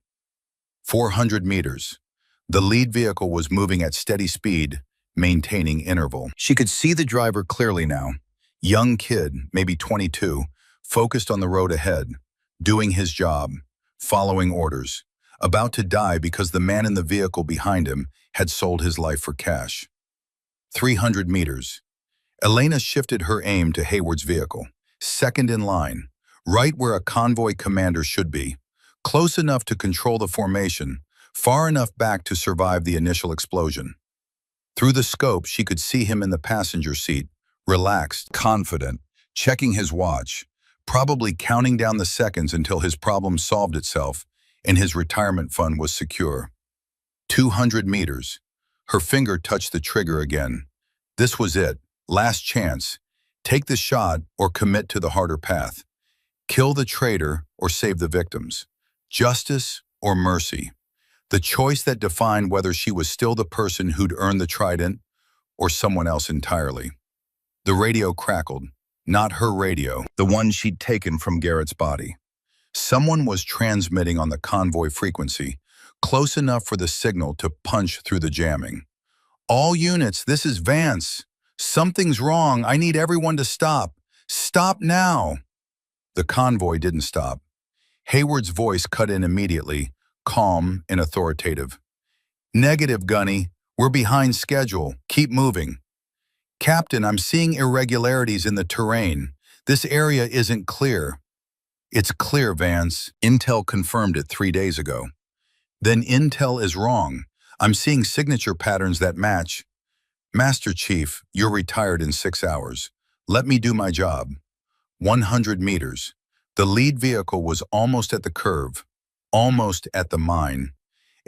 400 meters. The lead vehicle was moving at steady speed, maintaining interval. She could see the driver clearly now. Young kid, maybe 22, focused on the road ahead, doing his job, following orders, about to die because the man in the vehicle behind him had sold his life for cash. 300 meters. Elena shifted her aim to Hayward's vehicle, second in line, right where a convoy commander should be, close enough to control the formation, far enough back to survive the initial explosion. Through the scope, she could see him in the passenger seat, relaxed, confident, checking his watch, probably counting down the seconds until his problem solved itself and his retirement fund was secure. 200 meters. Her finger touched the trigger again. This was it. Last chance. Take the shot or commit to the harder path. Kill the traitor or save the victims. Justice or mercy. The choice that defined whether she was still the person who'd earned the trident or someone else entirely. The radio crackled. Not her radio, the one she'd taken from Garrett's body. Someone was transmitting on the convoy frequency, close enough for the signal to punch through the jamming. All units, this is Vance. Something's wrong. I need everyone to stop. Stop now. The convoy didn't stop. Hayward's voice cut in immediately, calm and authoritative. Negative, Gunny. We're behind schedule. Keep moving. Captain, I'm seeing irregularities in the terrain. This area isn't clear. It's clear, Vance. Intel confirmed it 3 days ago. Then Intel is wrong. I'm seeing signature patterns that match. Master Chief, you're retired in 6 hours. Let me do my job. 100 meters. The lead vehicle was almost at the curve, almost at the mine.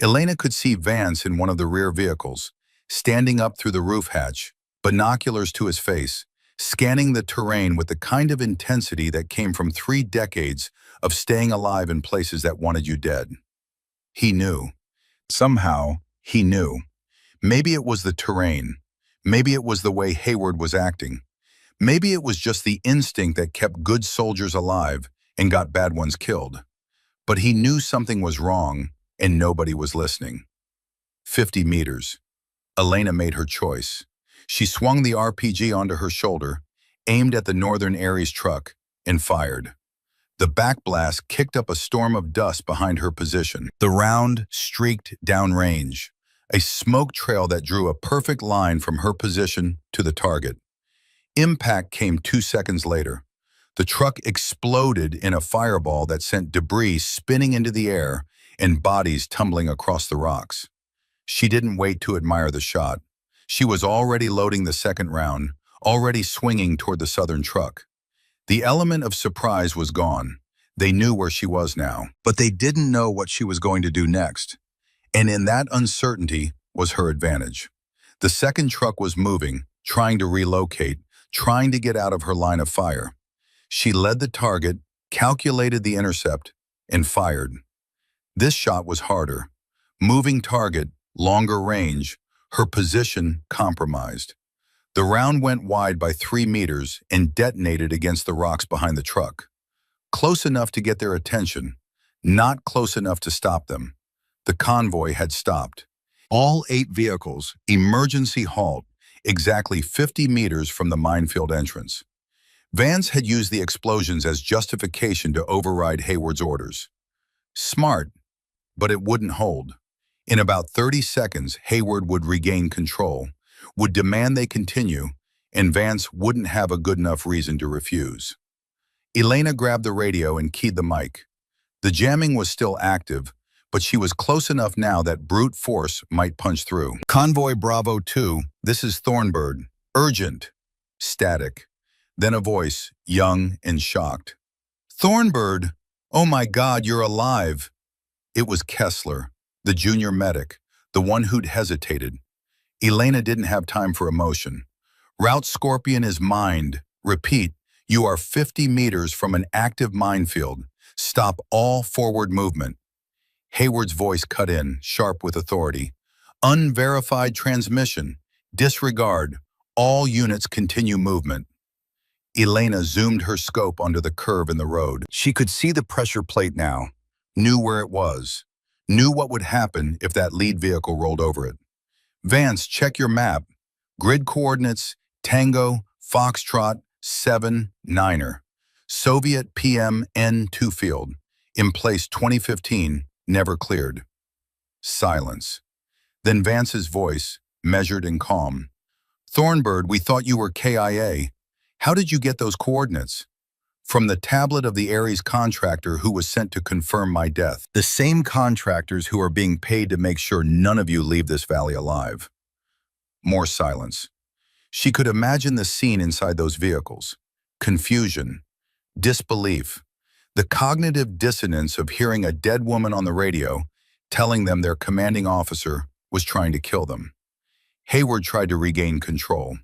Elena could see Vance in one of the rear vehicles, standing up through the roof hatch, binoculars to his face, scanning the terrain with the kind of intensity that came from 3 decades of staying alive in places that wanted you dead. He knew. Somehow, he knew. Maybe it was the terrain. Maybe it was the way Hayward was acting. Maybe it was just the instinct that kept good soldiers alive and got bad ones killed. But he knew something was wrong, and nobody was listening. 50 meters. Elena made her choice. She swung the RPG onto her shoulder, aimed at the Northern Aries truck, and fired. The backblast kicked up a storm of dust behind her position. The round streaked downrange, a smoke trail that drew a perfect line from her position to the target. Impact came 2 seconds later. The truck exploded in a fireball that sent debris spinning into the air and bodies tumbling across the rocks. She didn't wait to admire the shot. She was already loading the second round, already swinging toward the southern truck. The element of surprise was gone. They knew where she was now, but they didn't know what she was going to do next. And in that uncertainty was her advantage. The second truck was moving, trying to relocate, trying to get out of her line of fire. She led the target, calculated the intercept, and fired. This shot was harder. Moving target, longer range, her position compromised. The round went wide by 3 meters and detonated against the rocks behind the truck. Close enough to get their attention, not close enough to stop them. The convoy had stopped. All 8 vehicles, emergency halt, exactly 50 meters from the minefield entrance. Vance had used the explosions as justification to override Hayward's orders. Smart, but it wouldn't hold. In about 30 seconds, Hayward would regain control, would demand they continue, and Vance wouldn't have a good enough reason to refuse. Elena grabbed the radio and keyed the mic. The jamming was still active, but she was close enough now that brute force might punch through. Convoy Bravo 2, this is Thornbird. Urgent. Static. Then a voice, young and shocked. Thornbird! Oh my God, you're alive! It was Kessler, the junior medic, the one who'd hesitated. Elena didn't have time for emotion. Route Scorpion is mined. Repeat, you are 50 meters from an active minefield. Stop all forward movement. Hayward's voice cut in, sharp with authority. Unverified transmission. Disregard. All units continue movement. Elena zoomed her scope onto the curve in the road. She could see the pressure plate now, knew where it was, knew what would happen if that lead vehicle rolled over it. Vance, check your map. Grid coordinates, Tango, Foxtrot, 7, 9er. Soviet PM N2 field. In place 2015, never cleared. Silence. Then Vance's voice, measured and calm. Thornbird, we thought you were KIA. How did you get those coordinates? From the tablet of the Ares contractor who was sent to confirm my death. The same contractors who are being paid to make sure none of you leave this valley alive. More silence. She could imagine the scene inside those vehicles. Confusion. Disbelief. The cognitive dissonance of hearing a dead woman on the radio telling them their commanding officer was trying to kill them. Hayward tried to regain control.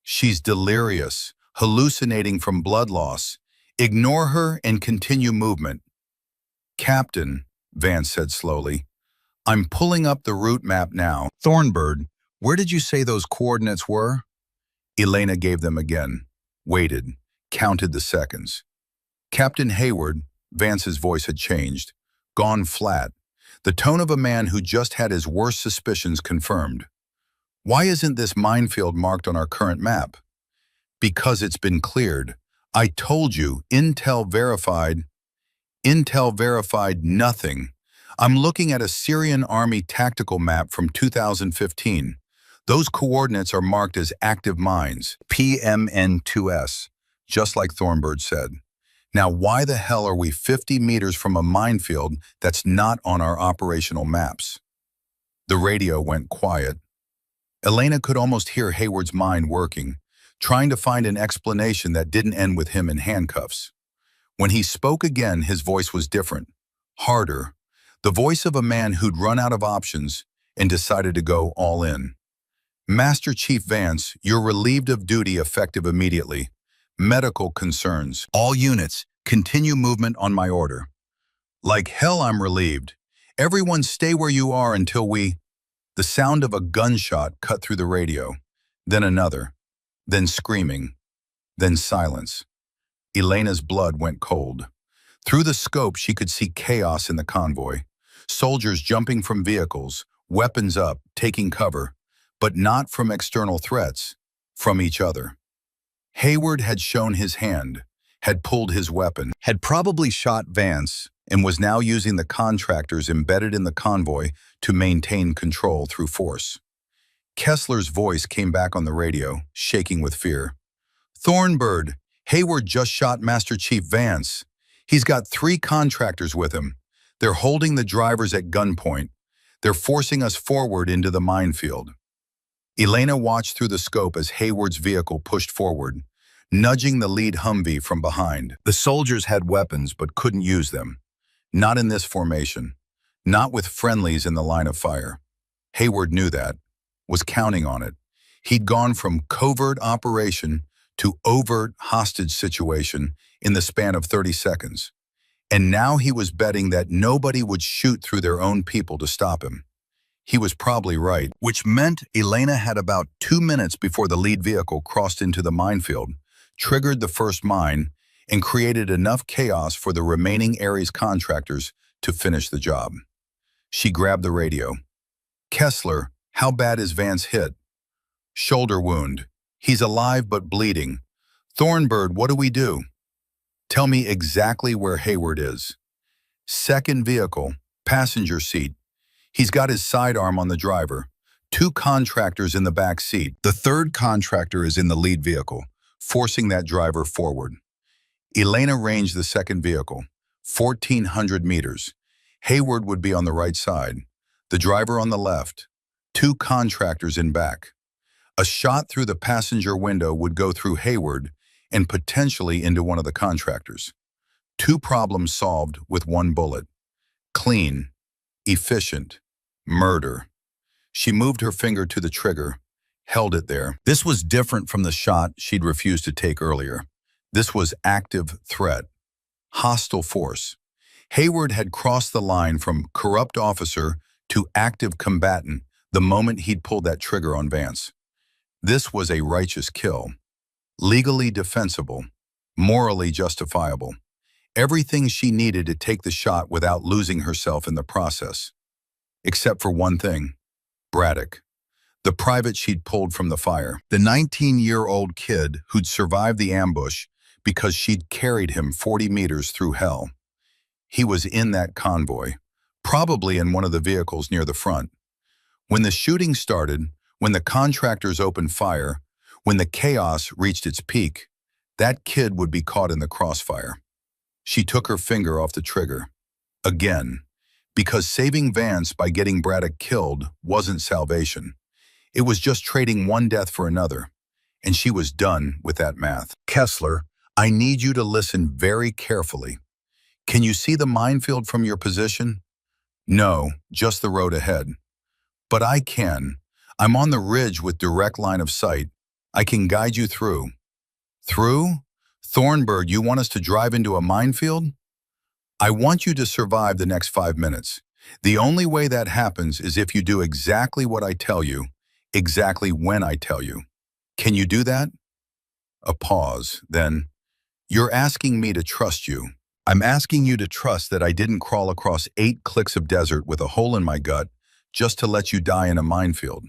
She's delirious, hallucinating from blood loss. Ignore her and continue movement. Captain, Vance said slowly, I'm pulling up the route map now. Thornbird, where did you say those coordinates were? Elena gave them again, waited, counted the seconds. Captain Hayward, Vance's voice had changed, gone flat, the tone of a man who just had his worst suspicions confirmed. Why isn't this minefield marked on our current map? Because it's been cleared. I told you, Intel verified. Intel verified nothing. I'm looking at a Syrian Army tactical map from 2015. Those coordinates are marked as active mines, PMN2S, just like Thornbird said. Now, why the hell are we 50 meters from a minefield that's not on our operational maps? The radio went quiet. Elena could almost hear Hayward's mind working, trying to find an explanation that didn't end with him in handcuffs. When he spoke again, his voice was different, harder, the voice of a man who'd run out of options and decided to go all in. Master Chief Vance, you're relieved of duty effective immediately. Medical concerns. All units, continue movement on my order. Like hell I'm relieved. Everyone stay where you are until we... The sound of a gunshot cut through the radio, then another, then screaming, then silence. Elena's blood went cold. Through the scope, she could see chaos in the convoy. Soldiers jumping from vehicles, weapons up, taking cover, but not from external threats, from each other. Hayward had shown his hand, had pulled his weapon, had probably shot Vance, and was now using the contractors embedded in the convoy to maintain control through force. Kessler's voice came back on the radio, shaking with fear. Thornbird, Hayward just shot Master Chief Vance. He's got 3 contractors with him. They're holding the drivers at gunpoint. They're forcing us forward into the minefield. Elena watched through the scope as Hayward's vehicle pushed forward, nudging the lead Humvee from behind. The soldiers had weapons but couldn't use them. Not in this formation. Not with friendlies in the line of fire. Hayward knew that, was counting on it. He'd gone from covert operation to overt hostage situation in the span of 30 seconds. And now he was betting that nobody would shoot through their own people to stop him. He was probably right, which meant Elena had about 2 minutes before the lead vehicle crossed into the minefield, triggered the first mine, and created enough chaos for the remaining Ares contractors to finish the job. She grabbed the radio. Kessler, how bad is Vance hit? Shoulder wound. He's alive but bleeding. Thornbird, what do we do? Tell me exactly where Hayward is. Second vehicle, passenger seat. He's got his sidearm on the driver. 2 contractors in the back seat. The 3rd contractor is in the lead vehicle, forcing that driver forward. Elena ranged the 2nd vehicle, 1,400 meters. Hayward would be on the right side, the driver on the left, two contractors in back. A shot through the passenger window would go through Hayward and potentially into one of the contractors. Two problems solved with one bullet. Clean, efficient, murder. She moved her finger to the trigger, held it there. This was different from the shot she'd refused to take earlier. This was active threat, hostile force. Hayward had crossed the line from corrupt officer to active combatant the moment he'd pulled that trigger on Vance. This was a righteous kill, legally defensible, morally justifiable. Everything she needed to take the shot without losing herself in the process. Except for one thing, Braddock, the private she'd pulled from the fire. The 19-year-old kid who'd survived the ambush because she'd carried him 40 meters through hell. He was in that convoy, probably in one of the vehicles near the front. When the shooting started, when the contractors opened fire, when the chaos reached its peak, that kid would be caught in the crossfire. She took her finger off the trigger. Again, because saving Vance by getting Braddock killed wasn't salvation. It was just trading one death for another, and she was done with that math. Kessler, I need you to listen very carefully. Can you see the minefield from your position? No, just the road ahead. But I can. I'm on the ridge with direct line of sight. I can guide you through. Through? Thornburg, you want us to drive into a minefield? I want you to survive the next 5 minutes. The only way that happens is if you do exactly what I tell you, exactly when I tell you. Can you do that? A pause, then. You're asking me to trust you. I'm asking you to trust that I didn't crawl across 8 clicks of desert with a hole in my gut just to let you die in a minefield.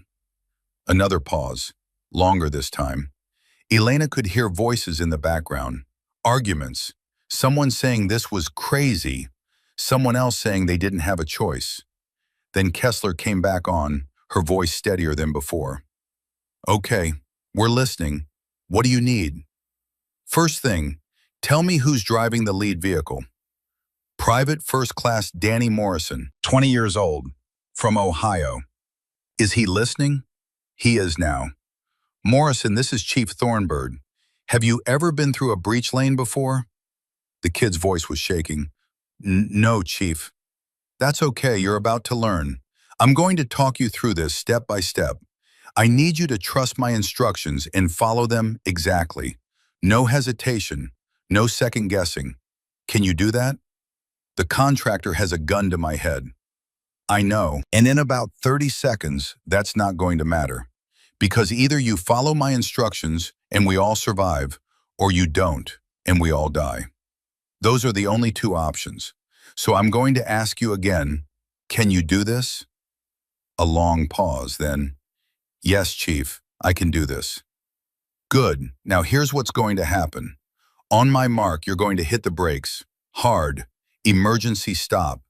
Another pause, longer this time. Elena could hear voices in the background, arguments, someone saying this was crazy, someone else saying they didn't have a choice. Then Kessler came back on, her voice steadier than before. Okay, we're listening. What do you need? First thing, tell me who's driving the lead vehicle. Private First Class Danny Morrison, 20 years old, from Ohio. Is he listening? He is now. Morrison, this is Chief Thornburg. Have you ever been through a breach lane before? The kid's voice was shaking. No, Chief. That's okay, you're about to learn. I'm going to talk you through this step by step. I need you to trust my instructions and follow them exactly. No hesitation, no second guessing. Can you do that? The contractor has a gun to my head. I know, and in about 30 seconds, that's not going to matter. Because either you follow my instructions and we all survive, or you don't and we all die. Those are the only two options. So I'm going to ask you again, can you do this? A long pause, then. Yes, Chief, I can do this. Good. Now here's what's going to happen. On my mark, you're going to hit the brakes. Hard. Emergency stop.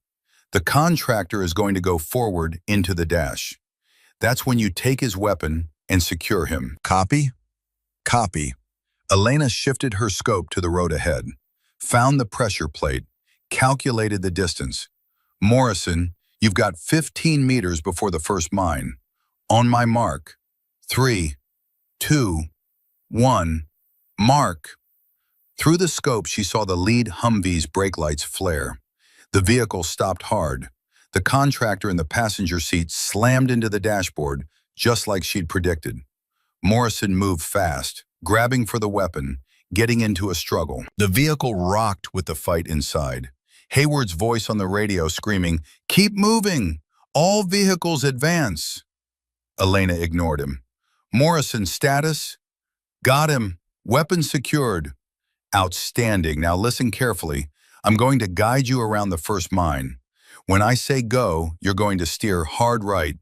The contractor is going to go forward into the dash. That's when you take his weapon and secure him. Copy? Copy. Elena shifted her scope to the road ahead, found the pressure plate, calculated the distance. Morrison, you've got 15 meters before the first mine. On my mark. 3, 2, 1, mark. Through the scope, she saw the lead Humvee's brake lights flare. The vehicle stopped hard. The contractor in the passenger seat slammed into the dashboard, just like she'd predicted. Morrison moved fast, grabbing for the weapon, getting into a struggle. The vehicle rocked with the fight inside. Hayward's voice on the radio screaming, "Keep moving! All vehicles advance!" Elena ignored him. Morrison's status? Got him. Weapon secured. Outstanding. Now listen carefully. I'm going to guide you around the first mine. When I say go, you're going to steer hard right,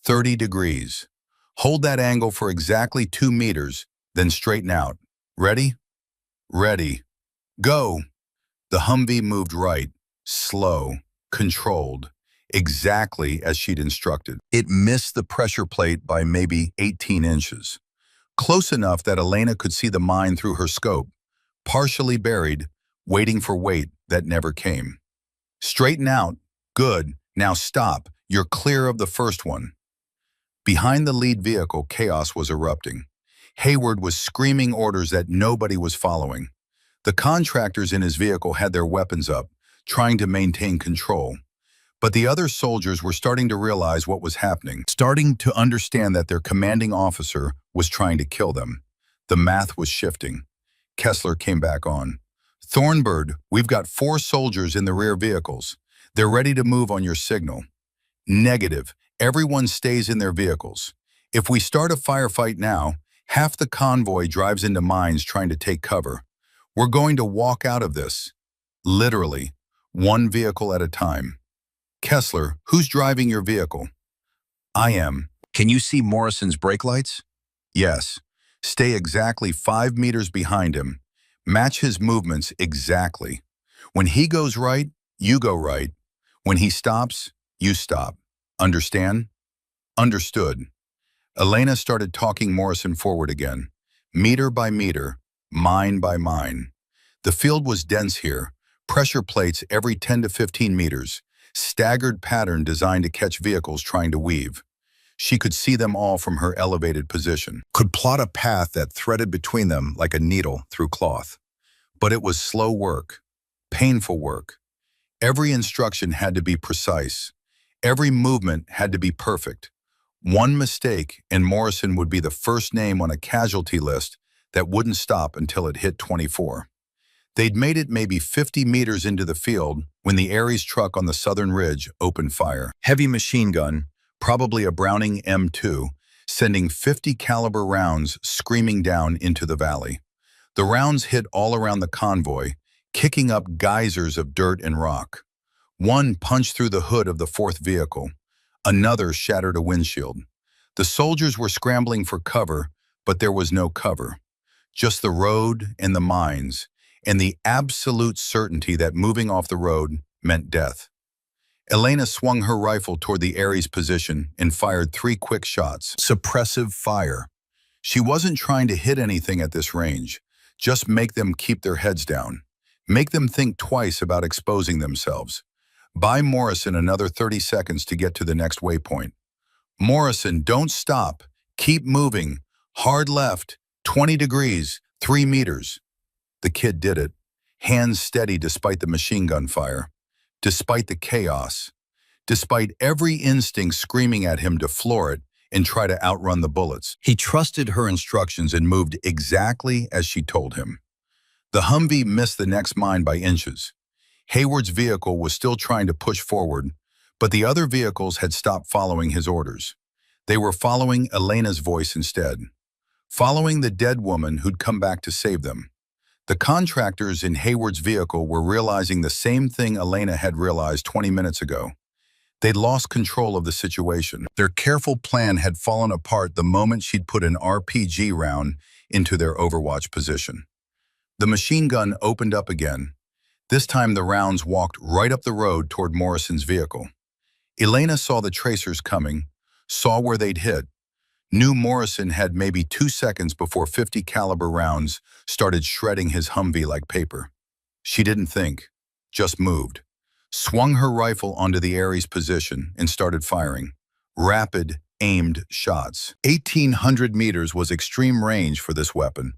30 degrees. Hold that angle for exactly 2 meters, then straighten out. Ready? Ready. Go. The Humvee moved right, slow, controlled, exactly as she'd instructed. It missed the pressure plate by maybe 18 inches. Close enough that Elena could see the mine through her scope, partially buried, waiting for weight that never came. Straighten out, Good, now stop. You're clear of the first one. Behind the lead vehicle, chaos was erupting. Hayward was screaming orders that nobody was following. The contractors in his vehicle had their weapons up, trying to maintain control. But the other soldiers were starting to realize what was happening, starting to understand that their commanding officer was trying to kill them. The math was shifting. Kessler came back on. Thornbird, we've got 4 soldiers in the rear vehicles. They're ready to move on your signal. Negative. Everyone stays in their vehicles. If we start a firefight now, half the convoy drives into mines trying to take cover. We're going to walk out of this. Literally, one vehicle at a time. Kessler, who's driving your vehicle? I am. Can you see Morrison's brake lights? Yes. Stay exactly 5 meters behind him. Match his movements exactly. When he goes right, you go right. When he stops, you stop. Understand? Understood. Elena started talking Morrison forward again, meter by meter, mine by mine. The field was dense here, pressure plates every 10 to 15 meters, staggered pattern designed to catch vehicles trying to weave. She could see them all from her elevated position, could plot a path that threaded between them like a needle through cloth. But it was slow work, painful work. Every instruction had to be precise. Every movement had to be perfect. One mistake and Morrison would be the first name on a casualty list that wouldn't stop until it hit 24. They'd made it maybe 50 meters into the field when the Ares truck on the southern ridge opened fire. Heavy machine gun, probably a Browning M2, sending 50 caliber rounds screaming down into the valley. The rounds hit all around the convoy, kicking up geysers of dirt and rock. One punched through the hood of the 4th vehicle. Another shattered a windshield. The soldiers were scrambling for cover, but there was no cover. Just the road and the mines, and the absolute certainty that moving off the road meant death. Elena swung her rifle toward the Ares position and fired 3 quick shots. Suppressive fire. She wasn't trying to hit anything at this range, just make them keep their heads down. Make them think twice about exposing themselves. Buy Morrison another 30 seconds to get to the next waypoint. Morrison, don't stop. Keep moving. Hard left, 20 degrees, 3 meters. The kid did it, hands steady despite the machine gun fire, despite the chaos, despite every instinct screaming at him to floor it and try to outrun the bullets. He trusted her instructions and moved exactly as she told him. The Humvee missed the next mine by inches. Hayward's vehicle was still trying to push forward, but the other vehicles had stopped following his orders. They were following Elena's voice instead, following the dead woman who'd come back to save them. The contractors in Hayward's vehicle were realizing the same thing Elena had realized 20 minutes ago. They'd lost control of the situation. Their careful plan had fallen apart the moment she'd put an RPG round into their overwatch position. The machine gun opened up again. This time the rounds walked right up the road toward Morrison's vehicle. Elena saw the tracers coming, saw where they'd hit, knew Morrison had maybe 2 seconds before 50 caliber rounds started shredding his Humvee like paper. She didn't think, just moved, swung her rifle onto the Ares position and started firing. Rapid, aimed shots. 1,800 meters was extreme range for this weapon,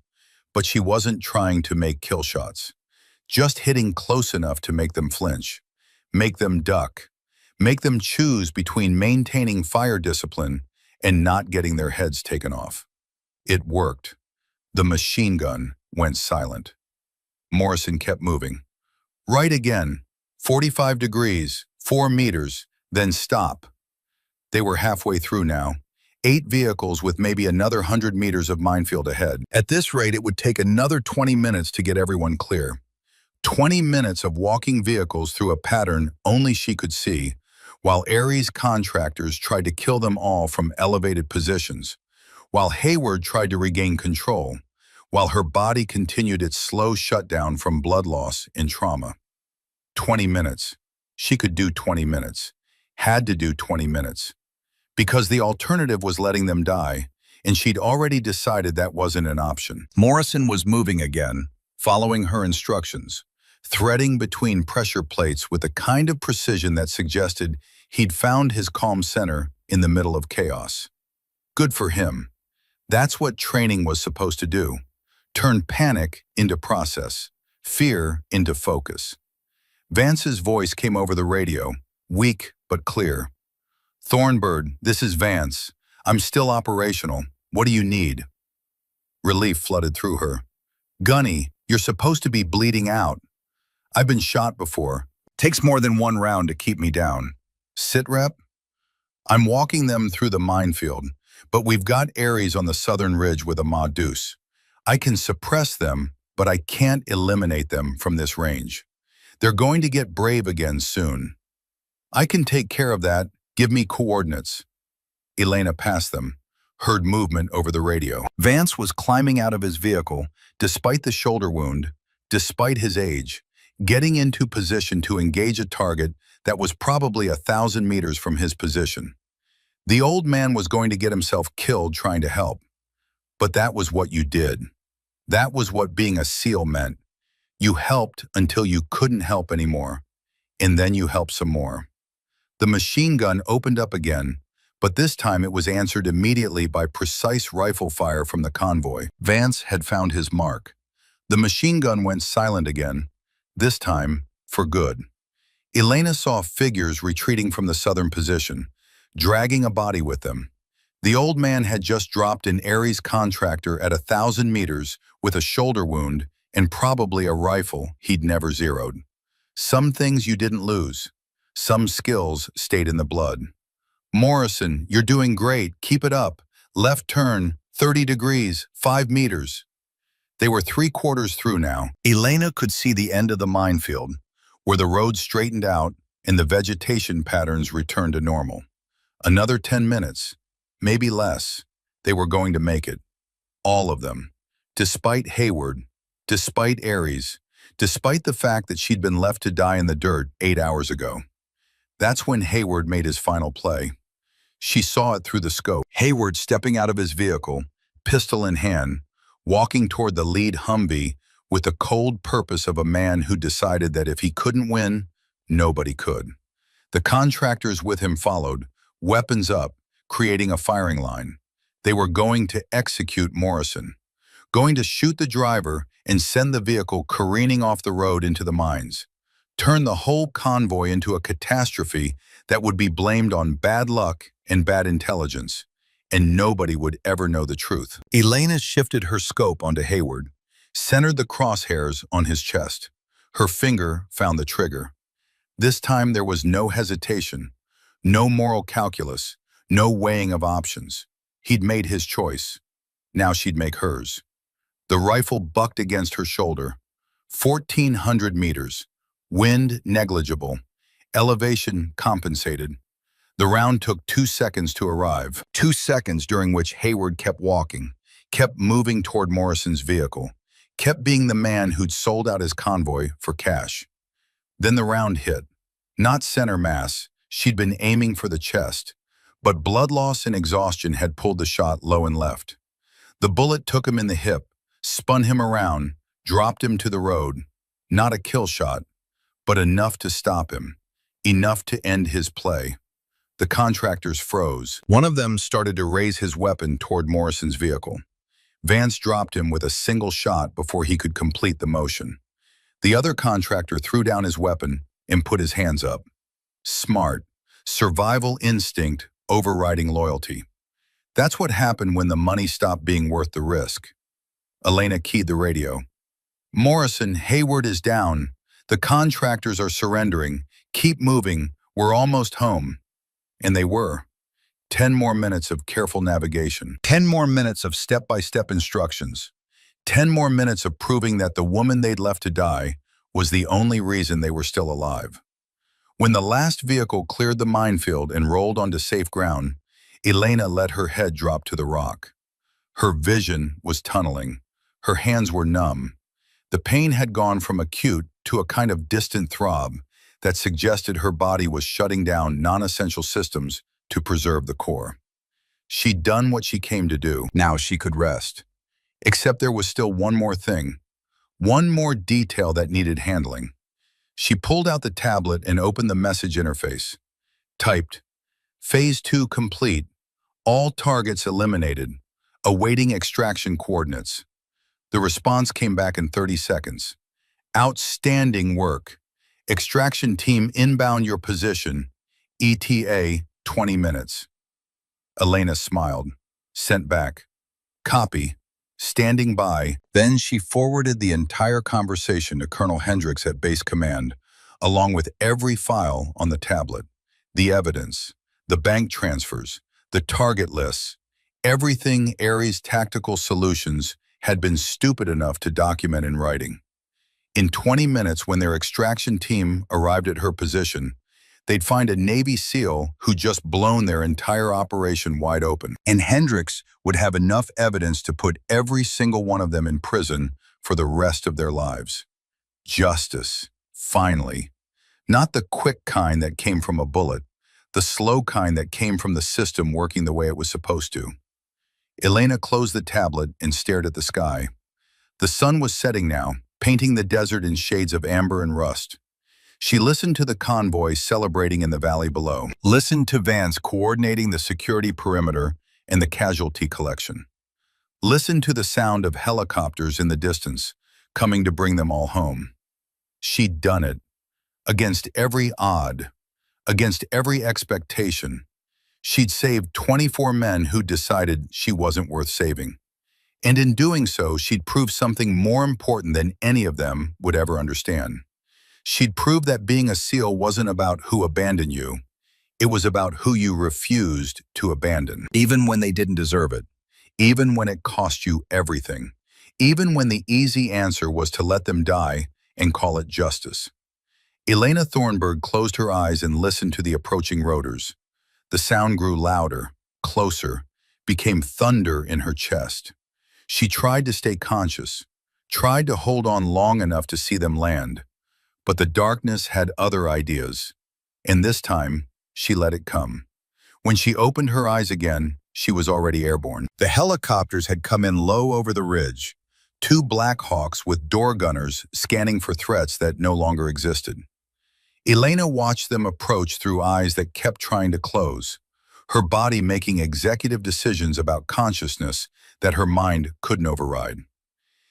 but she wasn't trying to make kill shots. Just hitting close enough to make them flinch, make them duck, make them choose between maintaining fire discipline and not getting their heads taken off. It worked. The machine gun went silent. Morrison kept moving. Right again, 45 degrees, 4 meters, then stop. They were halfway through now. 8 vehicles with maybe another 100 meters of minefield ahead. At this rate, it would take another 20 minutes to get everyone clear. 20 minutes of walking vehicles through a pattern only she could see, while Ares contractors tried to kill them all from elevated positions, while Hayward tried to regain control, while her body continued its slow shutdown from blood loss and trauma. 20 minutes. She could do 20 minutes. Had to do 20 minutes. Because the alternative was letting them die, and she'd already decided that wasn't an option. Morrison was moving again, following her instructions, threading between pressure plates with a kind of precision that suggested he'd found his calm center in the middle of chaos. Good for him. That's what training was supposed to do. Turn panic into process, fear into focus. Vance's voice came over the radio, weak but clear. "Thornbird, this is Vance. I'm still operational. What do you need?" Relief flooded through her. "Gunny, you're supposed to be bleeding out. I've been shot before. Takes more than one round to keep me down. Sit rep? I'm walking them through the minefield, but we've got Aries on the southern ridge with a Ma Deuce. I can suppress them, but I can't eliminate them from this range. They're going to get brave again soon. I can take care of that. Give me coordinates." Elena passed them, heard movement over the radio. Vance was climbing out of his vehicle, despite the shoulder wound, despite his age, getting into position to engage a target that was probably 1,000 meters from his position. The old man was going to get himself killed trying to help. But that was what you did. That was what being a SEAL meant. You helped until you couldn't help anymore, and then you helped some more. The machine gun opened up again, but this time it was answered immediately by precise rifle fire from the convoy. Vance had found his mark. The machine gun went silent again, this time for good. Elena saw figures retreating from the southern position, dragging a body with them. The old man had just dropped an Aries contractor at 1,000 meters with a shoulder wound and probably a rifle he'd never zeroed. Some things you didn't lose. Some skills stayed in the blood. "Morrison, you're doing great. Keep it up. Left turn, 30 degrees, 5 meters. They were 3/4 through now. Elena could see the end of the minefield, where the road straightened out and the vegetation patterns returned to normal. Another 10 minutes, maybe less. They were going to make it. All of them. Despite Hayward, despite Aries, despite the fact that she'd been left to die in the dirt 8 hours ago. That's when Hayward made his final play. She saw it through the scope. Hayward stepping out of his vehicle, pistol in hand, walking toward the lead Humvee with the cold purpose of a man who decided that if he couldn't win, nobody could. The contractors with him followed, weapons up, creating a firing line. They were going to execute Morrison, going to shoot the driver and send the vehicle careening off the road into the mines. Turn the whole convoy into a catastrophe that would be blamed on bad luck and bad intelligence, and nobody would ever know the truth. Elena shifted her scope onto Hayward, centered the crosshairs on his chest. Her finger found the trigger. This time there was no hesitation, no moral calculus, no weighing of options. He'd made his choice. Now she'd make hers. The rifle bucked against her shoulder. 1,400 meters. Wind negligible. Elevation compensated. The round took 2 seconds to arrive. 2 seconds during which Hayward kept walking, kept moving toward Morrison's vehicle, kept being the man who'd sold out his convoy for cash. Then the round hit. Not center mass, she'd been aiming for the chest, but blood loss and exhaustion had pulled the shot low and left. The bullet took him in the hip, spun him around, dropped him to the road. Not a kill shot, but enough to stop him, enough to end his play. The contractors froze. One of them started to raise his weapon toward Morrison's vehicle. Vance dropped him with a single shot before he could complete the motion. The other contractor threw down his weapon and put his hands up. Smart. Survival instinct overriding loyalty. That's what happened when the money stopped being worth the risk. Elena keyed the radio. "Morrison, Hayward is down. The contractors are surrendering. Keep moving. We're almost home." And they were. 10 more minutes of careful navigation. 10 more minutes of step-by-step instructions. 10 more minutes of proving that the woman they'd left to die was the only reason they were still alive. When the last vehicle cleared the minefield and rolled onto safe ground, Elena let her head drop to the rock. Her vision was tunneling. Her hands were numb. The pain had gone from acute to a kind of distant throb that suggested her body was shutting down non-essential systems to preserve the core. She'd done what she came to do. Now she could rest. Except there was still one more thing. One more detail that needed handling. She pulled out the tablet and opened the message interface. Typed, Phase 2 complete. All targets eliminated. Awaiting extraction coordinates. The response came back in 30 seconds. Outstanding work. Extraction team inbound your position. ETA 20 minutes. Elena smiled. Sent back. Copy. Standing by. Then she forwarded the entire conversation to Colonel Hendricks at Base Command, along with every file on the tablet. The evidence, the bank transfers, the target lists, everything Ares Tactical Solutions had been stupid enough to document in writing. In 20 minutes, when their extraction team arrived at her position, they'd find a Navy SEAL who'd just blown their entire operation wide open. And Hendricks would have enough evidence to put every single one of them in prison for the rest of their lives. Justice, finally. Not the quick kind that came from a bullet, the slow kind that came from the system working the way it was supposed to. Elena closed the tablet and stared at the sky. The sun was setting now, painting the desert in shades of amber and rust. She listened to the convoy celebrating in the valley below, listened to Vance coordinating the security perimeter and the casualty collection, listened to the sound of helicopters in the distance, coming to bring them all home. She'd done it. Against every odd, against every expectation, she'd saved 24 men who decided she wasn't worth saving. And in doing so, she'd proved something more important than any of them would ever understand. She'd proved that being a SEAL wasn't about who abandoned you. It was about who you refused to abandon, even when they didn't deserve it, even when it cost you everything, even when the easy answer was to let them die and call it justice. Elena Thornburg closed her eyes and listened to the approaching rotors. The sound grew louder, closer, became thunder in her chest. She tried to stay conscious, tried to hold on long enough to see them land. But the darkness had other ideas, and this time, she let it come. When she opened her eyes again, she was already airborne. The helicopters had come in low over the ridge, 2 Black Hawks with door gunners scanning for threats that no longer existed. Elena watched them approach through eyes that kept trying to close, her body making executive decisions about consciousness that her mind couldn't override.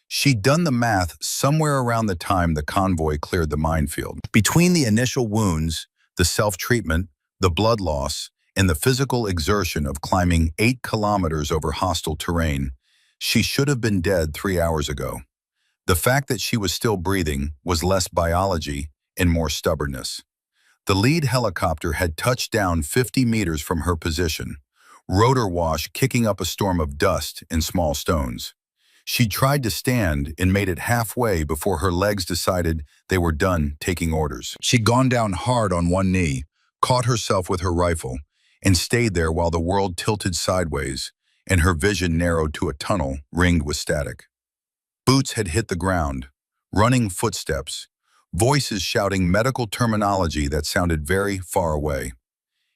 She'd done the math somewhere around the time the convoy cleared the minefield. Between the initial wounds, the self-treatment, the blood loss, and the physical exertion of climbing 8 kilometers over hostile terrain, she should have been dead 3 hours ago. The fact that she was still breathing was less biology and more stubbornness. The lead helicopter had touched down 50 meters from her position, rotor wash kicking up a storm of dust and small stones. She tried to stand and made it halfway before her legs decided they were done taking orders. She'd gone down hard on one knee, caught herself with her rifle, and stayed there while the world tilted sideways and her vision narrowed to a tunnel ringed with static. Boots had hit the ground, running footsteps, voices shouting medical terminology that sounded very far away.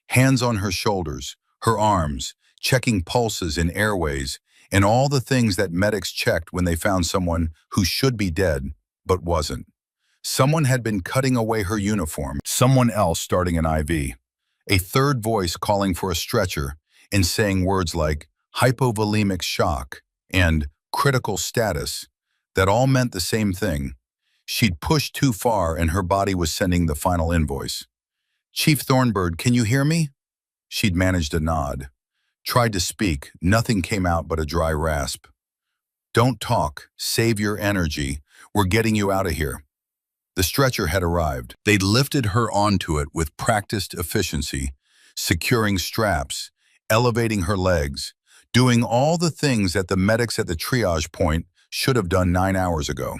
Hands on her shoulders, her arms, checking pulses in airways, and all the things that medics checked when they found someone who should be dead, but wasn't. Someone had been cutting away her uniform, someone else starting an IV. A third voice calling for a stretcher and saying words like hypovolemic shock and critical status that all meant the same thing. She'd pushed too far and her body was sending the final invoice. Chief Thornburg, can you hear me? She'd managed a nod. Tried to speak, nothing came out but a dry rasp. Don't talk, save your energy. We're getting you out of here. The stretcher had arrived. They'd lifted her onto it with practiced efficiency, securing straps, elevating her legs, doing all the things that the medics at the triage point should have done 9 hours ago.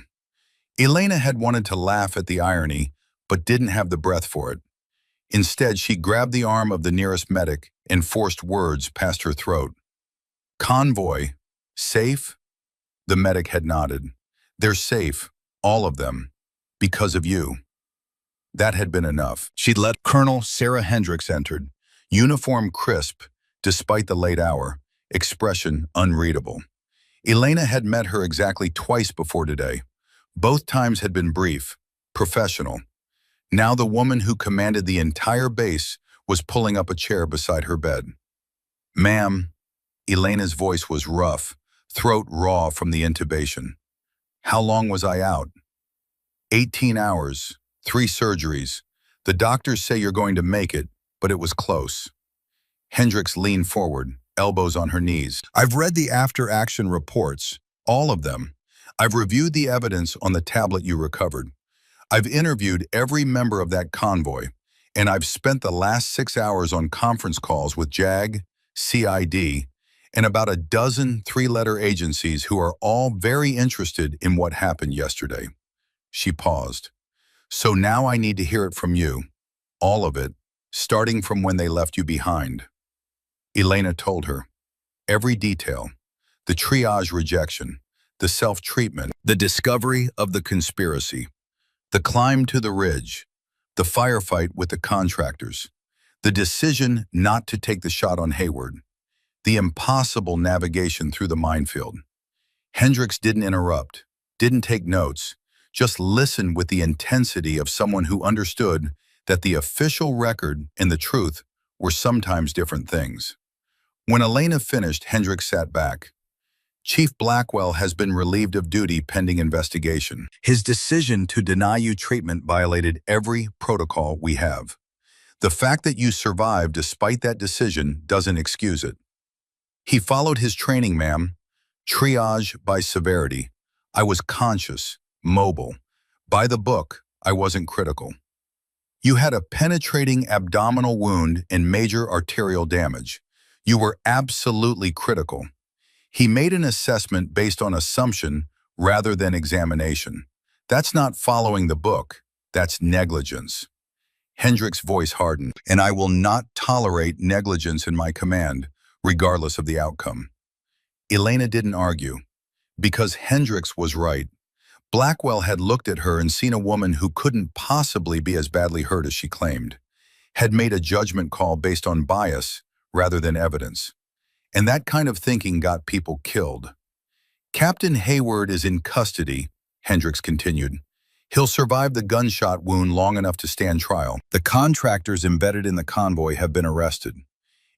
Elena had wanted to laugh at the irony, but didn't have the breath for it. Instead, she grabbed the arm of the nearest medic and forced words past her throat. Convoy, safe? The medic had nodded. They're safe, all of them, because of you. That had been enough. She'd let Colonel Sarah Hendricks entered, uniform crisp, despite the late hour, expression unreadable. Elena had met her exactly twice before today, Both times had been brief, professional. Now the woman who commanded the entire base was pulling up a chair beside her bed. "Ma'am," Elena's voice was rough, throat raw from the intubation. "How long was I out?" 18 hours, 3 surgeries. The doctors say you're going to make it, but it was close." Hendricks leaned forward, elbows on her knees. "I've read the after-action reports, all of them. I've reviewed the evidence on the tablet you recovered. I've interviewed every member of that convoy, and I've spent the last 6 hours on conference calls with JAG, CID, and about a dozen 3-letter agencies who are all very interested in what happened yesterday." She paused. "So now I need to hear it from you. All of it, starting from when they left you behind." Elena told her. Every detail. The triage rejection, the self-treatment, the discovery of the conspiracy, the climb to the ridge, the firefight with the contractors, the decision not to take the shot on Hayward, the impossible navigation through the minefield. Hendricks didn't interrupt, didn't take notes, just listened with the intensity of someone who understood that the official record and the truth were sometimes different things. When Elena finished, Hendricks sat back. "Chief Blackwell has been relieved of duty pending investigation. His decision to deny you treatment violated every protocol we have. The fact that you survived despite that decision doesn't excuse it. He followed his training, ma'am. Triage by severity. I was conscious, mobile. By the book, I wasn't critical. You had a penetrating abdominal wound and major arterial damage. You were absolutely critical. He made an assessment based on assumption rather than examination. That's not following the book. That's negligence." Hendricks' voice hardened. "And I will not tolerate negligence in my command, regardless of the outcome." Elena didn't argue, because Hendricks was right. Blackwell had looked at her and seen a woman who couldn't possibly be as badly hurt as she claimed, had made a judgment call based on bias rather than evidence. And that kind of thinking got people killed. "Captain Hayward is in custody," Hendricks continued. "He'll survive the gunshot wound long enough to stand trial. The contractors embedded in the convoy have been arrested.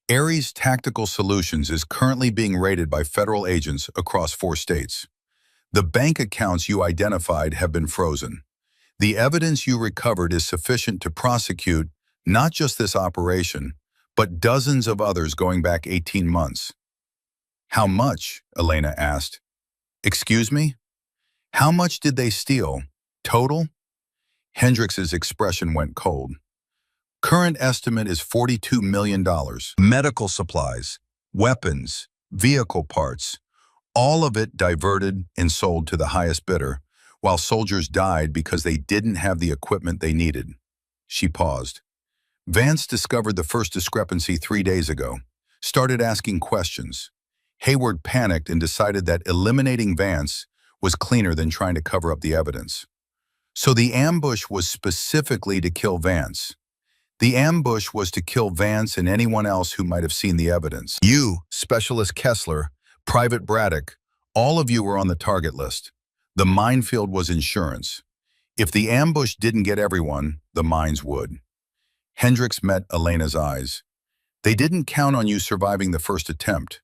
Ares Tactical Solutions is currently being raided by federal agents across 4 states. The bank accounts you identified have been frozen. The evidence you recovered is sufficient to prosecute not just this operation, but dozens of others going back 18 months. "How much?" Elena asked. "Excuse me? How much did they steal? Total?" Hendricks's expression went cold. "Current estimate is $42 million. Medical supplies, weapons, vehicle parts, all of it diverted and sold to the highest bidder, while soldiers died because they didn't have the equipment they needed." She paused. "Vance discovered the first discrepancy 3 days ago, started asking questions. Hayward panicked and decided that eliminating Vance was cleaner than trying to cover up the evidence. So the ambush was specifically to kill Vance. The ambush was to kill Vance and anyone else who might have seen the evidence. You, Specialist Kessler, Private Braddock, all of you were on the target list. The minefield was insurance. If the ambush didn't get everyone, the mines would." Hendricks met Elena's eyes. "They didn't count on you surviving the first attempt.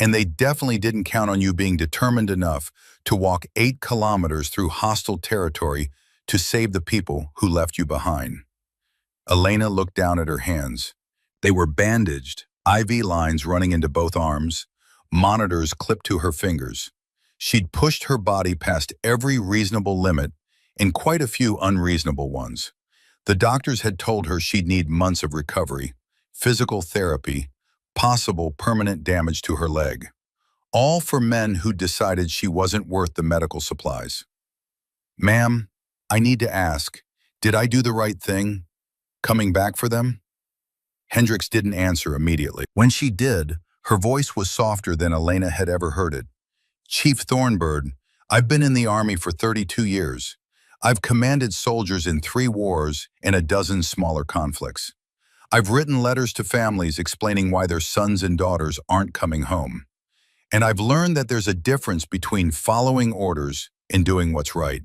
And they definitely didn't count on you being determined enough to walk 8 kilometers through hostile territory to save the people who left you behind." Elena looked down at her hands. They were bandaged, IV lines running into both arms, monitors clipped to her fingers. She'd pushed her body past every reasonable limit and quite a few unreasonable ones. The doctors had told her she'd need months of recovery, physical therapy, possible permanent damage to her leg. All for men who decided she wasn't worth the medical supplies. "Ma'am, I need to ask, did I do the right thing, coming back for them?" Hendricks didn't answer immediately. When she did, her voice was softer than Elena had ever heard it. "Chief Thornbird, I've been in the Army for 32 years. I've commanded soldiers in 3 wars and a dozen smaller conflicts. I've written letters to families explaining why their sons and daughters aren't coming home. And I've learned that there's a difference between following orders and doing what's right.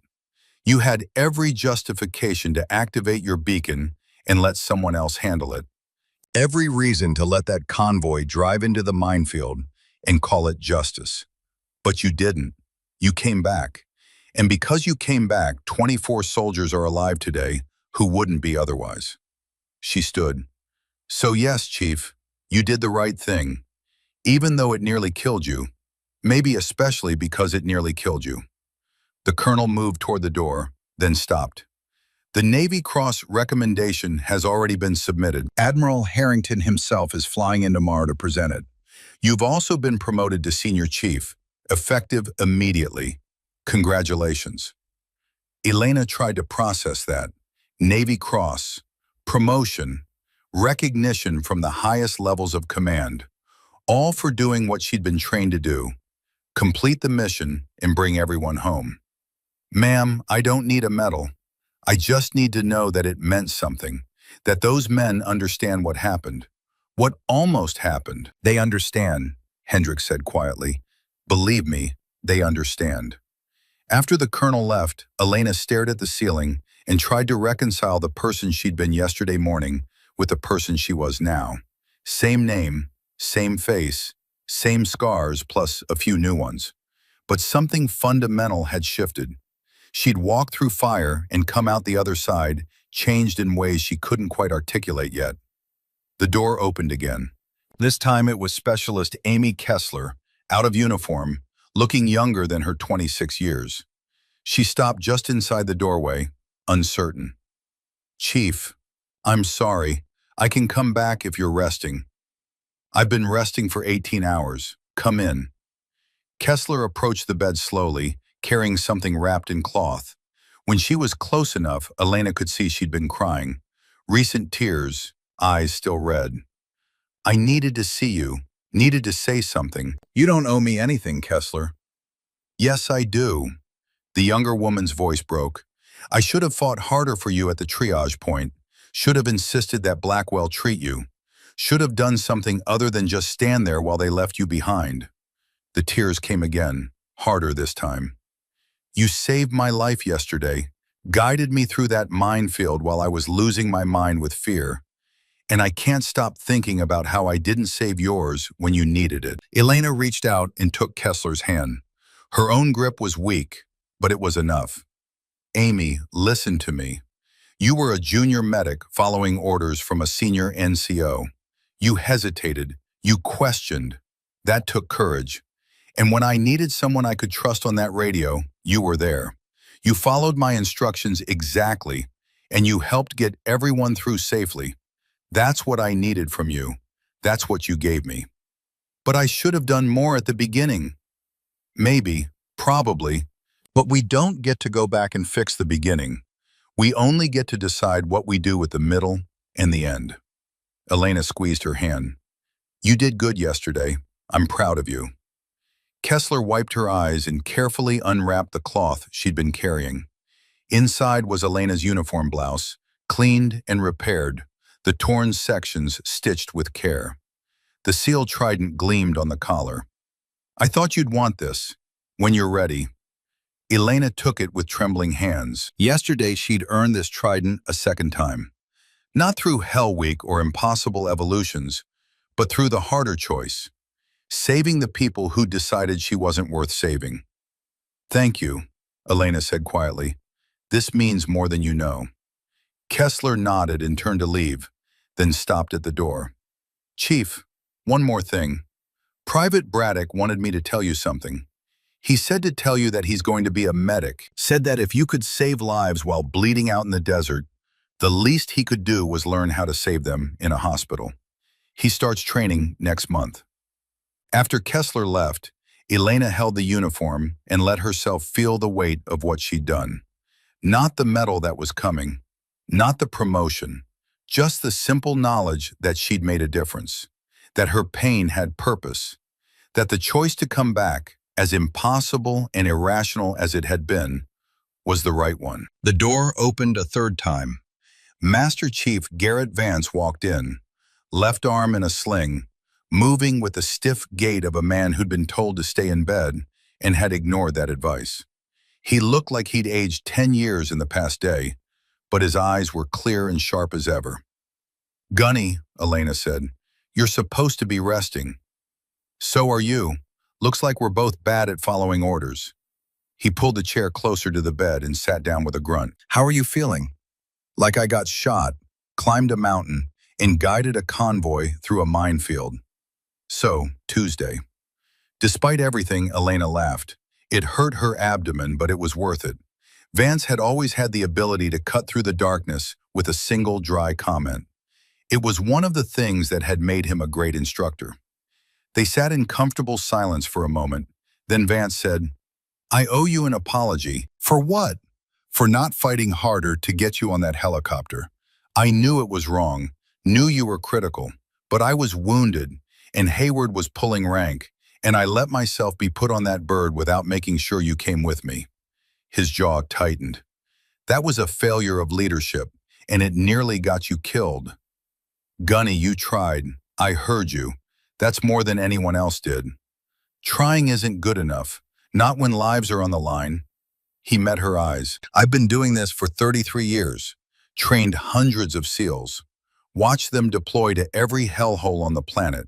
You had every justification to activate your beacon and let someone else handle it. Every reason to let that convoy drive into the minefield and call it justice. But you didn't. You came back. And because you came back, 24 soldiers are alive today who wouldn't be otherwise. She stood. So yes, Chief, you did the right thing, even though it nearly killed you, maybe especially because it nearly killed you. The colonel moved toward the door, then stopped. The Navy Cross recommendation has already been submitted. Admiral Harrington himself is flying in tomorrow to present it. You've also been promoted to senior chief, effective immediately. Congratulations. Elena tried to process that. Navy Cross, promotion, recognition from the highest levels of command, all for doing what she'd been trained to do, complete the mission and bring everyone home. Ma'am, I don't need a medal. I just need to know that it meant something, that those men understand what happened. What almost happened. They understand, Hendricks said quietly. Believe me, they understand. After the colonel left, Elena stared at the ceiling and tried to reconcile the person she'd been yesterday morning with the person she was now. Same name, same face, same scars plus a few new ones. But something fundamental had shifted. She'd walked through fire and come out the other side, changed in ways she couldn't quite articulate yet. The door opened again. This time it was Specialist Amy Kessler, out of uniform, looking younger than her 26 years. She stopped just inside the doorway, uncertain. Chief, I'm sorry. I can come back if you're resting. I've been resting for 18 hours. Come in. Kessler approached the bed slowly, carrying something wrapped in cloth. When she was close enough, Elena could see she'd been crying. Recent tears, eyes still red. I needed to see you, needed to say something. You don't owe me anything, Kessler. Yes, I do. The younger woman's voice broke. I should have fought harder for you at the triage point, should have insisted that Blackwell treat you, should have done something other than just stand there while they left you behind. The tears came again, harder this time. You saved my life yesterday, guided me through that minefield while I was losing my mind with fear. And I can't stop thinking about how I didn't save yours when you needed it. Elena reached out and took Kessler's hand. Her own grip was weak, but it was enough. Amy, listen to me. You were a junior medic following orders from a senior NCO. You hesitated. You questioned. That took courage. And when I needed someone I could trust on that radio, you were there. You followed my instructions exactly, and you helped get everyone through safely. That's what I needed from you. That's what you gave me. But I should have done more at the beginning. Maybe, probably, but we don't get to go back and fix the beginning. We only get to decide what we do with the middle and the end. Elena squeezed her hand. You did good yesterday. I'm proud of you. Kessler wiped her eyes and carefully unwrapped the cloth she'd been carrying. Inside was Elena's uniform blouse, cleaned and repaired, the torn sections stitched with care. The seal trident gleamed on the collar. I thought you'd want this. When you're ready. Elena took it with trembling hands. Yesterday she'd earned this trident a second time. Not through Hell Week or impossible evolutions, but through the harder choice. Saving the people who decided she wasn't worth saving. Thank you, Elena said quietly. This means more than you know. Kessler nodded and turned to leave, then stopped at the door. Chief, one more thing. Private Braddock wanted me to tell you something. He said to tell you that he's going to be a medic, said that if you could save lives while bleeding out in the desert, the least he could do was learn how to save them in a hospital. He starts training next month. After Kessler left, Elena held the uniform and let herself feel the weight of what she'd done. Not the medal that was coming, not the promotion, just the simple knowledge that she'd made a difference, that her pain had purpose, that the choice to come back, as impossible and irrational as it had been, was the right one. The door opened a third time. Master Chief Garrett Vance walked in, left arm in a sling, moving with the stiff gait of a man who'd been told to stay in bed and had ignored that advice. He looked like he'd aged 10 years in the past day, but his eyes were clear and sharp as ever. "Gunny," Elena said, "you're supposed to be resting." "So are you. Looks like we're both bad at following orders." He pulled the chair closer to the bed and sat down with a grunt. "How are you feeling?" "Like I got shot, climbed a mountain, and guided a convoy through a minefield." So, Tuesday. Despite everything, Elena laughed. It hurt her abdomen, but it was worth it. Vance had always had the ability to cut through the darkness with a single dry comment. It was one of the things that had made him a great instructor. They sat in comfortable silence for a moment. Then Vance said, "I owe you an apology." "For what?" "For not fighting harder to get you on that helicopter. I knew it was wrong, knew you were critical, but I was wounded, and Hayward was pulling rank, and I let myself be put on that bird without making sure you came with me." His jaw tightened. "That was a failure of leadership, and it nearly got you killed." "Gunny, you tried. I heard you. That's more than anyone else did." "Trying isn't good enough, not when lives are on the line." He met her eyes. "I've been doing this for 33 years, trained hundreds of SEALs, watched them deploy to every hellhole on the planet.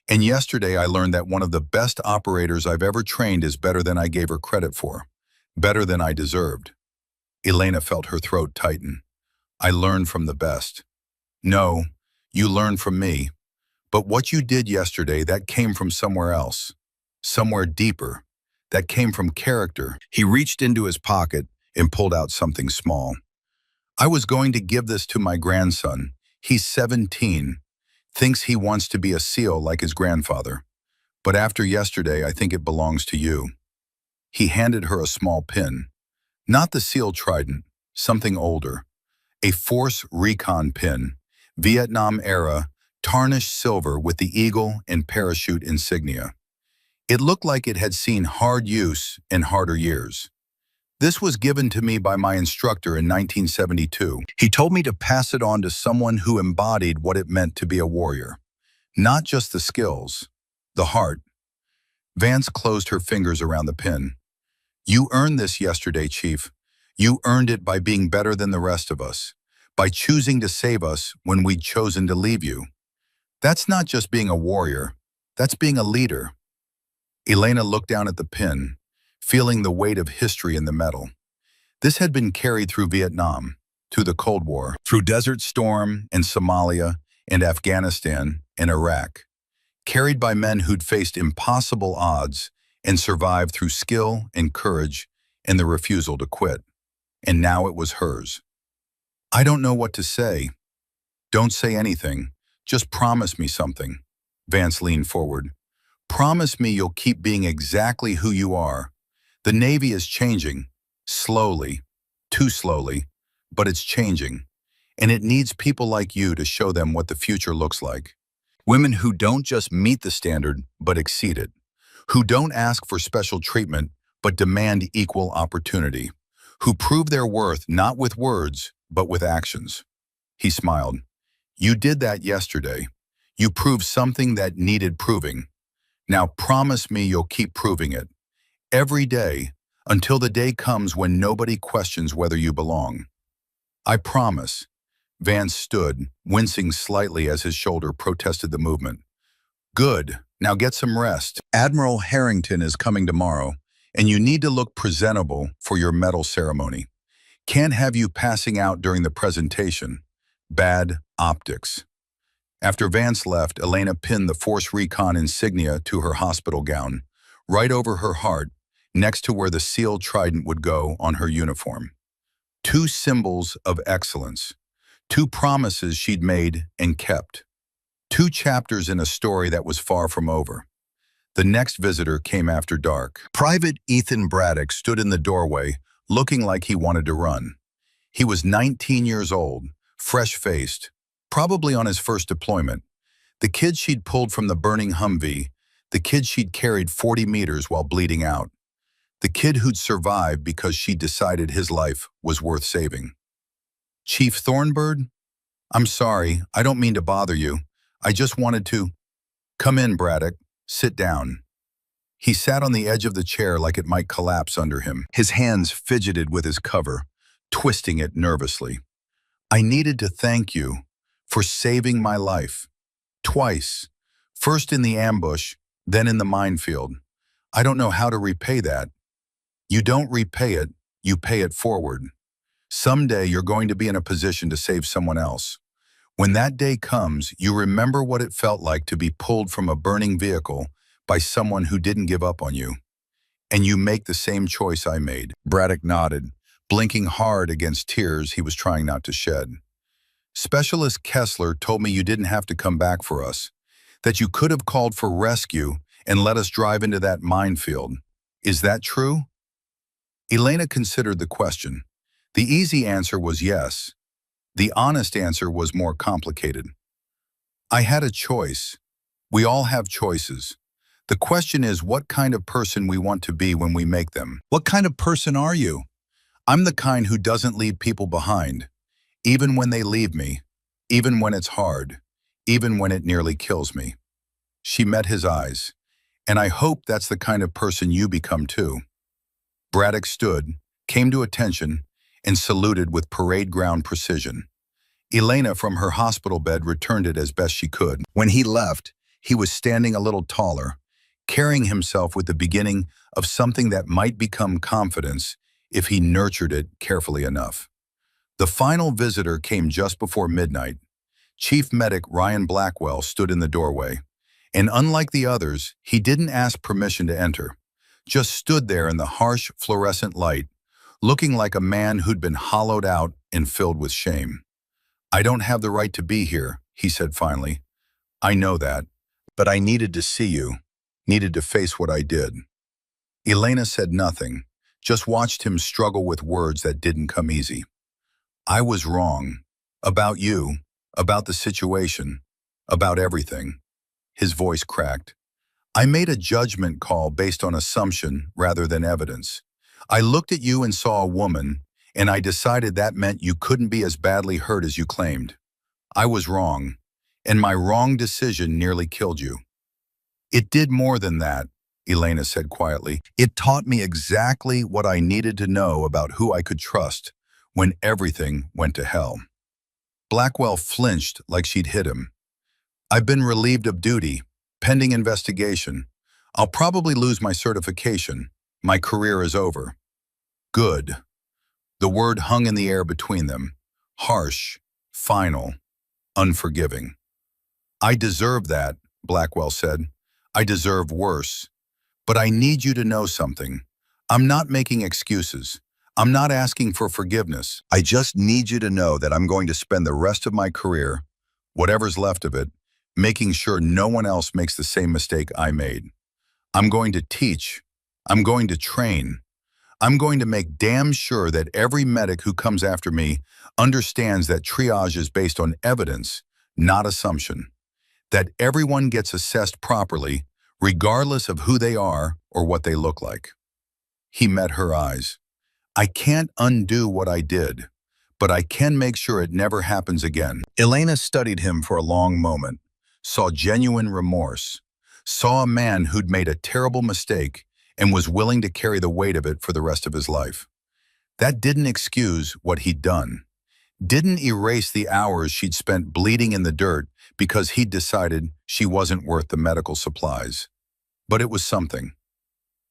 And yesterday I learned that one of the best operators I've ever trained is better than I gave her credit for, better than I deserved." Elena felt her throat tighten. "I learned from the best." "No, you learned from me. But what you did yesterday, that came from somewhere else. Somewhere deeper. That came from character." He reached into his pocket and pulled out something small. "I was going to give this to my grandson. He's 17. Thinks he wants to be a SEAL like his grandfather. But after yesterday, I think it belongs to you." He handed her a small pin. Not the SEAL trident, something older. A Force Recon pin, Vietnam era, tarnished silver with the eagle and parachute insignia. It looked like it had seen hard use in harder years. "This was given to me by my instructor in 1972. He told me to pass it on to someone who embodied what it meant to be a warrior. Not just the skills, the heart." Vance closed her fingers around the pin. "You earned this yesterday, Chief. You earned it by being better than the rest of us, by choosing to save us when we'd chosen to leave you. That's not just being a warrior, that's being a leader." Elena looked down at the pin, feeling the weight of history in the metal. This had been carried through Vietnam, through the Cold War, through Desert Storm and Somalia and Afghanistan and Iraq, carried by men who'd faced impossible odds and survived through skill and courage and the refusal to quit. And now it was hers. "I don't know what to say." "Don't say anything. Just promise me something." Vance leaned forward. "Promise me you'll keep being exactly who you are. The Navy is changing. Slowly. Too slowly. But it's changing. And it needs people like you to show them what the future looks like. Women who don't just meet the standard, but exceed it. Who don't ask for special treatment, but demand equal opportunity. Who prove their worth not with words, but with actions." He smiled. "You did that yesterday. You proved something that needed proving. Now promise me you'll keep proving it. Every day, until the day comes when nobody questions whether you belong." "I promise." Vance stood, wincing slightly as his shoulder protested the movement. "Good. Now get some rest. Admiral Harrington is coming tomorrow, and you need to look presentable for your medal ceremony. Can't have you passing out during the presentation. Bad optics." After Vance left, Elena pinned the Force Recon insignia to her hospital gown, right over her heart, next to where the SEAL trident would go on her uniform. Two symbols of excellence. Two promises she'd made and kept. Two chapters in a story that was far from over. The next visitor came after dark. Private Ethan Braddock stood in the doorway, looking like he wanted to run. He was 19 years old, fresh-faced, probably on his first deployment. The kid she'd pulled from the burning Humvee, the kid she'd carried 40 meters while bleeding out. The kid who'd survived because she decided his life was worth saving. "Chief Thornbird? I'm sorry, I don't mean to bother you. I just wanted to—" "Come in, Braddock. Sit down." He sat on the edge of the chair like it might collapse under him. His hands fidgeted with his cover, twisting it nervously. I needed to thank you for saving my life. Twice. First in the ambush, then in the minefield. I don't know how to repay that. You don't repay it, you pay it forward. Someday you're going to be in a position to save someone else. When that day comes, you remember what it felt like to be pulled from a burning vehicle by someone who didn't give up on you. And you make the same choice I made. Braddock nodded, blinking hard against tears he was trying not to shed. Specialist Kessler told me you didn't have to come back for us, that you could have called for rescue and let us drive into that minefield. Is that true? Elena considered the question. The easy answer was yes. The honest answer was more complicated. I had a choice. We all have choices. The question is what kind of person we want to be when we make them. What kind of person are you? I'm the kind who doesn't leave people behind, even when they leave me, even when it's hard, even when it nearly kills me. She met his eyes, and I hope that's the kind of person you become too. Braddock stood, came to attention, and saluted with parade ground precision. Elena from her hospital bed returned it as best she could. When he left, he was standing a little taller, carrying himself with the beginning of something that might become confidence if he nurtured it carefully enough. The final visitor came just before midnight. Chief Medic Ryan Blackwell stood in the doorway, and unlike the others, he didn't ask permission to enter, just stood there in the harsh fluorescent light, looking like a man who'd been hollowed out and filled with shame. I don't have the right to be here, he said finally. I know that, but I needed to see you, needed to face what I did. Elena said nothing, just watched him struggle with words that didn't come easy. I was wrong. About you, about the situation, about everything. His voice cracked. I made a judgment call based on assumption rather than evidence. I looked at you and saw a woman, and I decided that meant you couldn't be as badly hurt as you claimed. I was wrong, and my wrong decision nearly killed you. It did more than that, Elena said quietly. It taught me exactly what I needed to know about who I could trust when everything went to hell. Blackwell flinched like she'd hit him. I've been relieved of duty, pending investigation. I'll probably lose my certification. My career is over. Good. The word hung in the air between them. Harsh, final, unforgiving. I deserve that, Blackwell said. I deserve worse. But I need you to know something. I'm not making excuses. I'm not asking for forgiveness. I just need you to know that I'm going to spend the rest of my career, whatever's left of it, making sure no one else makes the same mistake I made. I'm going to teach. I'm going to train. I'm going to make damn sure that every medic who comes after me understands that triage is based on evidence, not assumption. That everyone gets assessed properly, regardless of who they are or what they look like. He met her eyes. I can't undo what I did, but I can make sure it never happens again. Elena studied him for a long moment, saw genuine remorse, saw a man who'd made a terrible mistake and was willing to carry the weight of it for the rest of his life. That didn't excuse what he'd done, didn't erase the hours she'd spent bleeding in the dirt because he'd decided she wasn't worth the medical supplies. But it was something.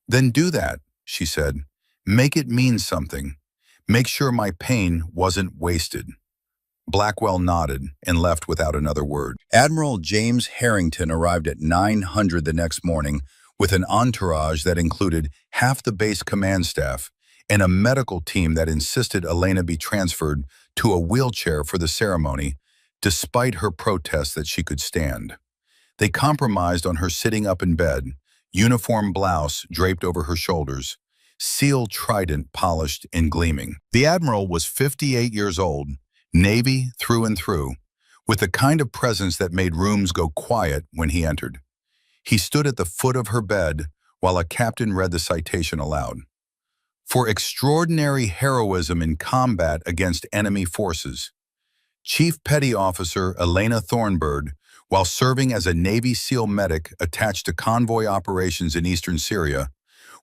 Then do that, she said. Make it mean something. Make sure my pain wasn't wasted. Blackwell nodded and left without another word. Admiral James Harrington arrived at 900 the next morning with an entourage that included half the base command staff and a medical team that insisted Elena be transferred to a wheelchair for the ceremony, despite her protest that she could stand. They compromised on her sitting up in bed, uniform blouse draped over her shoulders, seal trident polished and gleaming. The Admiral was 58 years old, Navy through and through, with the kind of presence that made rooms go quiet when he entered. He stood at the foot of her bed while a captain read the citation aloud. For extraordinary heroism in combat against enemy forces, Chief Petty Officer Elena Thornburg, while serving as a Navy SEAL medic attached to convoy operations in eastern Syria,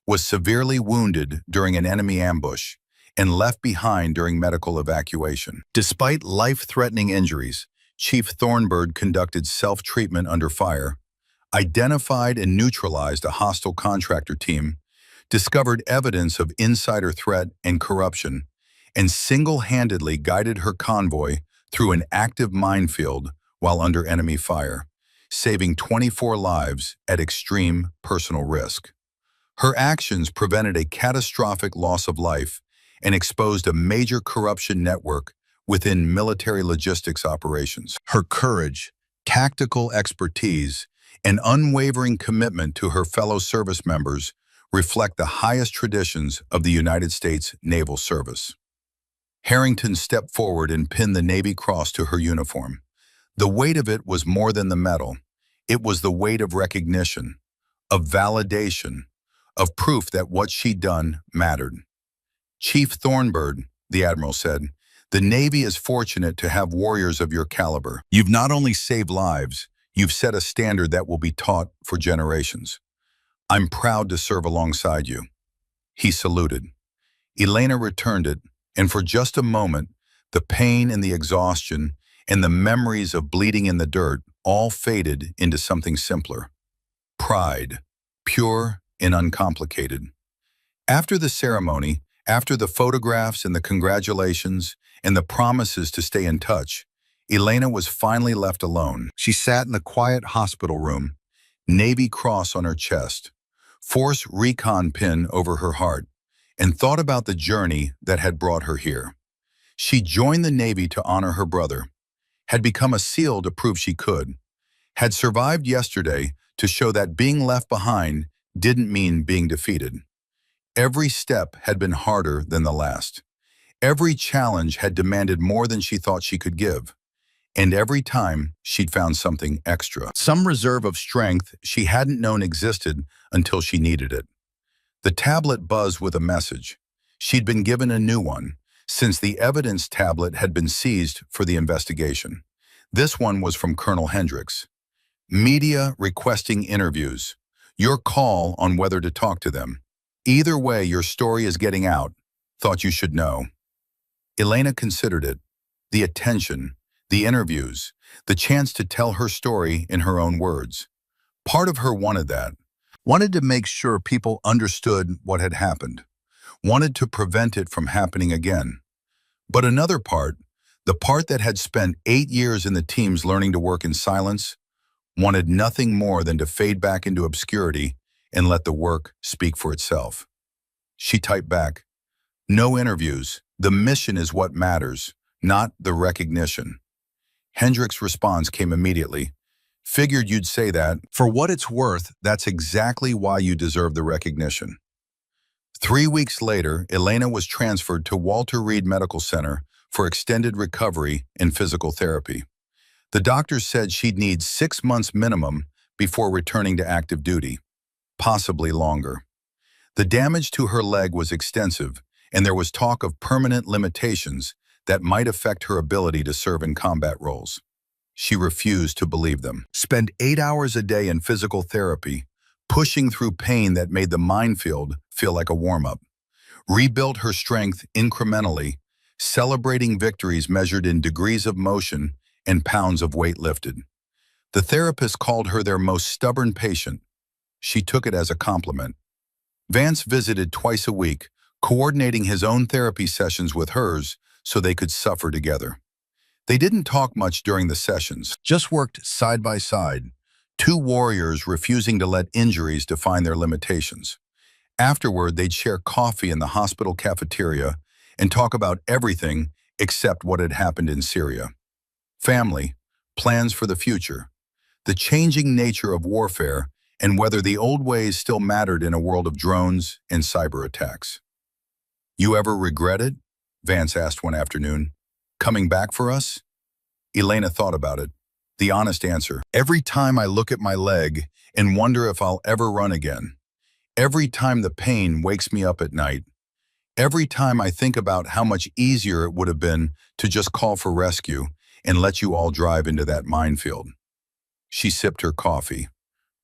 was severely wounded during an enemy ambush and left behind during medical evacuation. Despite life-threatening injuries, Chief Thornburg conducted self-treatment under fire, identified and neutralized a hostile contractor team, discovered evidence of insider threat and corruption, and single-handedly guided her convoy through an active minefield while under enemy fire, saving 24 lives at extreme personal risk. Her actions prevented a catastrophic loss of life and exposed a major corruption network within military logistics operations. Her courage, tactical expertise, and unwavering commitment to her fellow service members reflect the highest traditions of the United States Naval Service. Harrington stepped forward and pinned the Navy Cross to her uniform. The weight of it was more than the medal. It was the weight of recognition, of validation, of proof that what she'd done mattered. Chief Thornburg, the Admiral said, the Navy is fortunate to have warriors of your caliber. You've not only saved lives, you've set a standard that will be taught for generations. I'm proud to serve alongside you. He saluted. Elena returned it, and for just a moment, the pain and the exhaustion and the memories of bleeding in the dirt all faded into something simpler. Pride, pure and uncomplicated. After the ceremony, after the photographs and the congratulations and the promises to stay in touch, Elena was finally left alone. She sat in the quiet hospital room, Navy Cross on her chest, Force Recon pin over her heart, and thought about the journey that had brought her here. She joined the Navy to honor her brother, had become a SEAL to prove she could, had survived yesterday to show that being left behind didn't mean being defeated. Every step had been harder than the last. Every challenge had demanded more than she thought she could give. And every time, she'd found something extra. Some reserve of strength she hadn't known existed until she needed it. The tablet buzzed with a message. She'd been given a new one, since the evidence tablet had been seized for the investigation. This one was from Colonel Hendricks. Media requesting interviews. Your call on whether to talk to them. Either way, your story is getting out. Thought you should know. Elena considered it. The attention, the interviews, the chance to tell her story in her own words. Part of her wanted that. Wanted to make sure people understood what had happened. Wanted to prevent it from happening again. But another part, the part that had spent 8 years in the teams learning to work in silence, wanted nothing more than to fade back into obscurity and let the work speak for itself. She typed back, "No interviews. The mission is what matters, not the recognition." Hendricks' response came immediately. "Figured you'd say that. For what it's worth, that's exactly why you deserve the recognition." 3 weeks later, Elena was transferred to Walter Reed Medical Center for extended recovery and physical therapy. The doctors said she'd need 6 months minimum before returning to active duty, possibly longer. The damage to her leg was extensive, and there was talk of permanent limitations that might affect her ability to serve in combat roles. She refused to believe them. Spend 8 hours a day in physical therapy, pushing through pain that made the minefield feel like a warm-up. Rebuilt her strength incrementally, celebrating victories measured in degrees of motion and pounds of weight lifted. The therapist called her their most stubborn patient. She took it as a compliment. Vance visited twice a week, coordinating his own therapy sessions with hers so they could suffer together. They didn't talk much during the sessions, just worked side by side, two warriors refusing to let injuries define their limitations. Afterward, they'd share coffee in the hospital cafeteria and talk about everything except what had happened in Syria. Family, plans for the future, the changing nature of warfare, and whether the old ways still mattered in a world of drones and cyber attacks. "You ever regret it?" Vance asked one afternoon. "Coming back for us?" Elena thought about it. The honest answer, "Every time I look at my leg and wonder if I'll ever run again. Every time the pain wakes me up at night. Every time I think about how much easier it would have been to just call for rescue and let you all drive into that minefield. She sipped her coffee.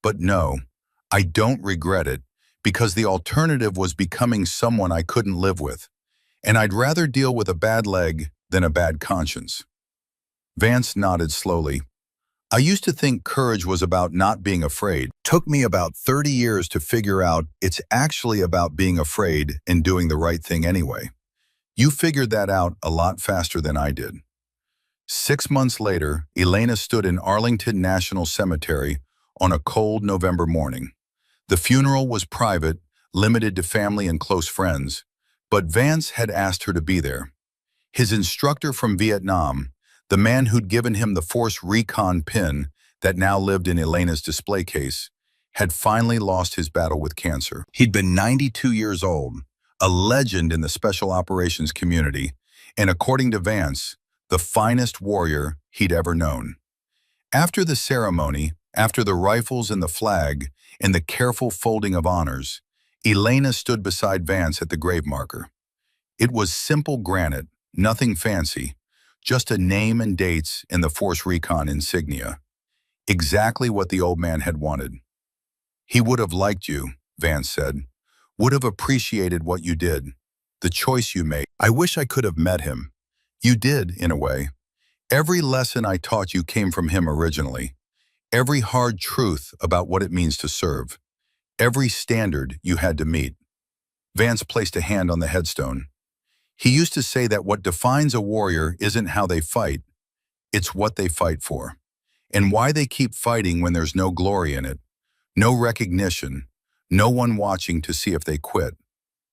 But no, I don't regret it, because the alternative was becoming someone I couldn't live with, and I'd rather deal with a bad leg than a bad conscience. Vance nodded slowly. I used to think courage was about not being afraid. Took me about 30 years to figure out it's actually about being afraid and doing the right thing anyway. You figured that out a lot faster than I did. 6 months later, Elena stood in Arlington National Cemetery on a cold November morning. The funeral was private, limited to family and close friends, but Vance had asked her to be there. His instructor from Vietnam, the man who'd given him the Force Recon pin that now lived in Elena's display case, had finally lost his battle with cancer. He'd been 92 years old, a legend in the special operations community, and according to Vance, the finest warrior he'd ever known. After the ceremony, after the rifles and the flag, and the careful folding of honors, Elena stood beside Vance at the grave marker. It was simple granite, nothing fancy, just a name and dates and the Force Recon insignia. Exactly what the old man had wanted. He would have liked you, Vance said. Would have appreciated what you did, the choice you made. I wish I could have met him. You did, in a way. Every lesson I taught you came from him originally. Every hard truth about what it means to serve. Every standard you had to meet. Vance placed a hand on the headstone. He used to say that what defines a warrior isn't how they fight, it's what they fight for. And why they keep fighting when there's no glory in it, no recognition, no one watching to see if they quit.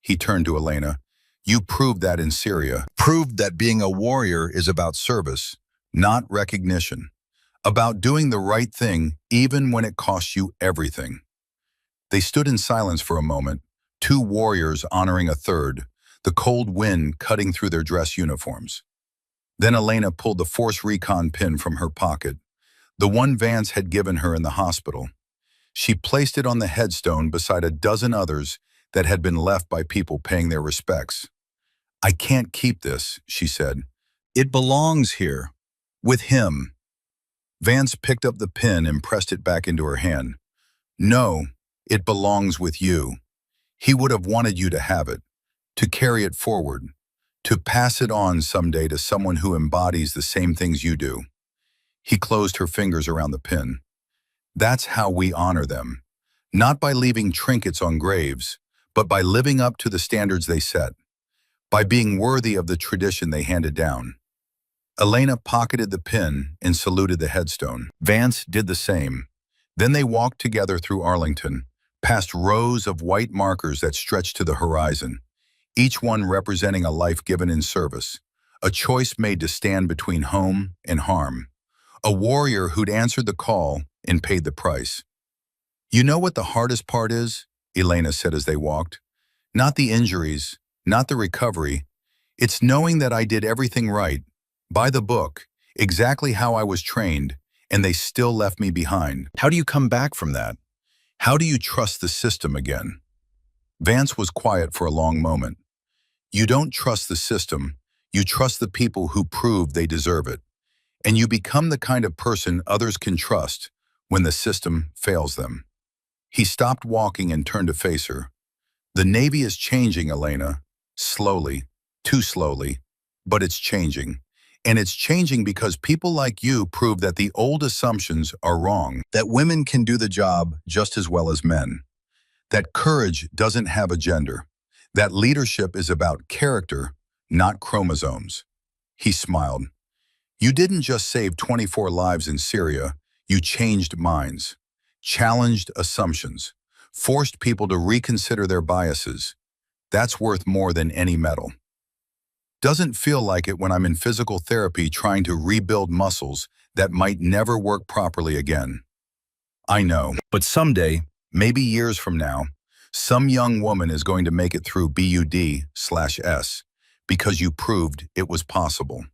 He turned to Elena. You proved that in Syria. Proved that being a warrior is about service, not recognition. About doing the right thing even when it costs you everything. They stood in silence for a moment, two warriors honoring a third, the cold wind cutting through their dress uniforms. Then Elena pulled the Force Recon pin from her pocket, the one Vance had given her in the hospital. She placed it on the headstone beside a dozen others that had been left by people paying their respects. I can't keep this, she said. It belongs here, with him. Vance picked up the pin and pressed it back into her hand. No, it belongs with you. He would have wanted you to have it, to carry it forward, to pass it on someday to someone who embodies the same things you do. He closed her fingers around the pin. That's how we honor them, not by leaving trinkets on graves, but by living up to the standards they set, by being worthy of the tradition they handed down. Elena pocketed the pin and saluted the headstone. Vance did the same. Then they walked together through Arlington, past rows of white markers that stretched to the horizon, each one representing a life given in service, a choice made to stand between home and harm, a warrior who'd answered the call and paid the price. You know what the hardest part is? Elena said as they walked. Not the injuries, not the recovery. It's knowing that I did everything right, by the book, exactly how I was trained, and they still left me behind. How do you come back from that? How do you trust the system again? Vance was quiet for a long moment. You don't trust the system, you trust the people who prove they deserve it. And you become the kind of person others can trust when the system fails them. He stopped walking and turned to face her. The Navy is changing, Elena. Slowly, too slowly, but it's changing. And it's changing because people like you prove that the old assumptions are wrong, that women can do the job just as well as men, that courage doesn't have a gender, that leadership is about character, not chromosomes. He smiled. You didn't just save 24 lives in Syria, you changed minds, challenged assumptions, forced people to reconsider their biases. That's worth more than any medal. Doesn't feel like it when I'm in physical therapy trying to rebuild muscles that might never work properly again. I know, but someday, maybe years from now, some young woman is going to make it through BUD/S because you proved it was possible,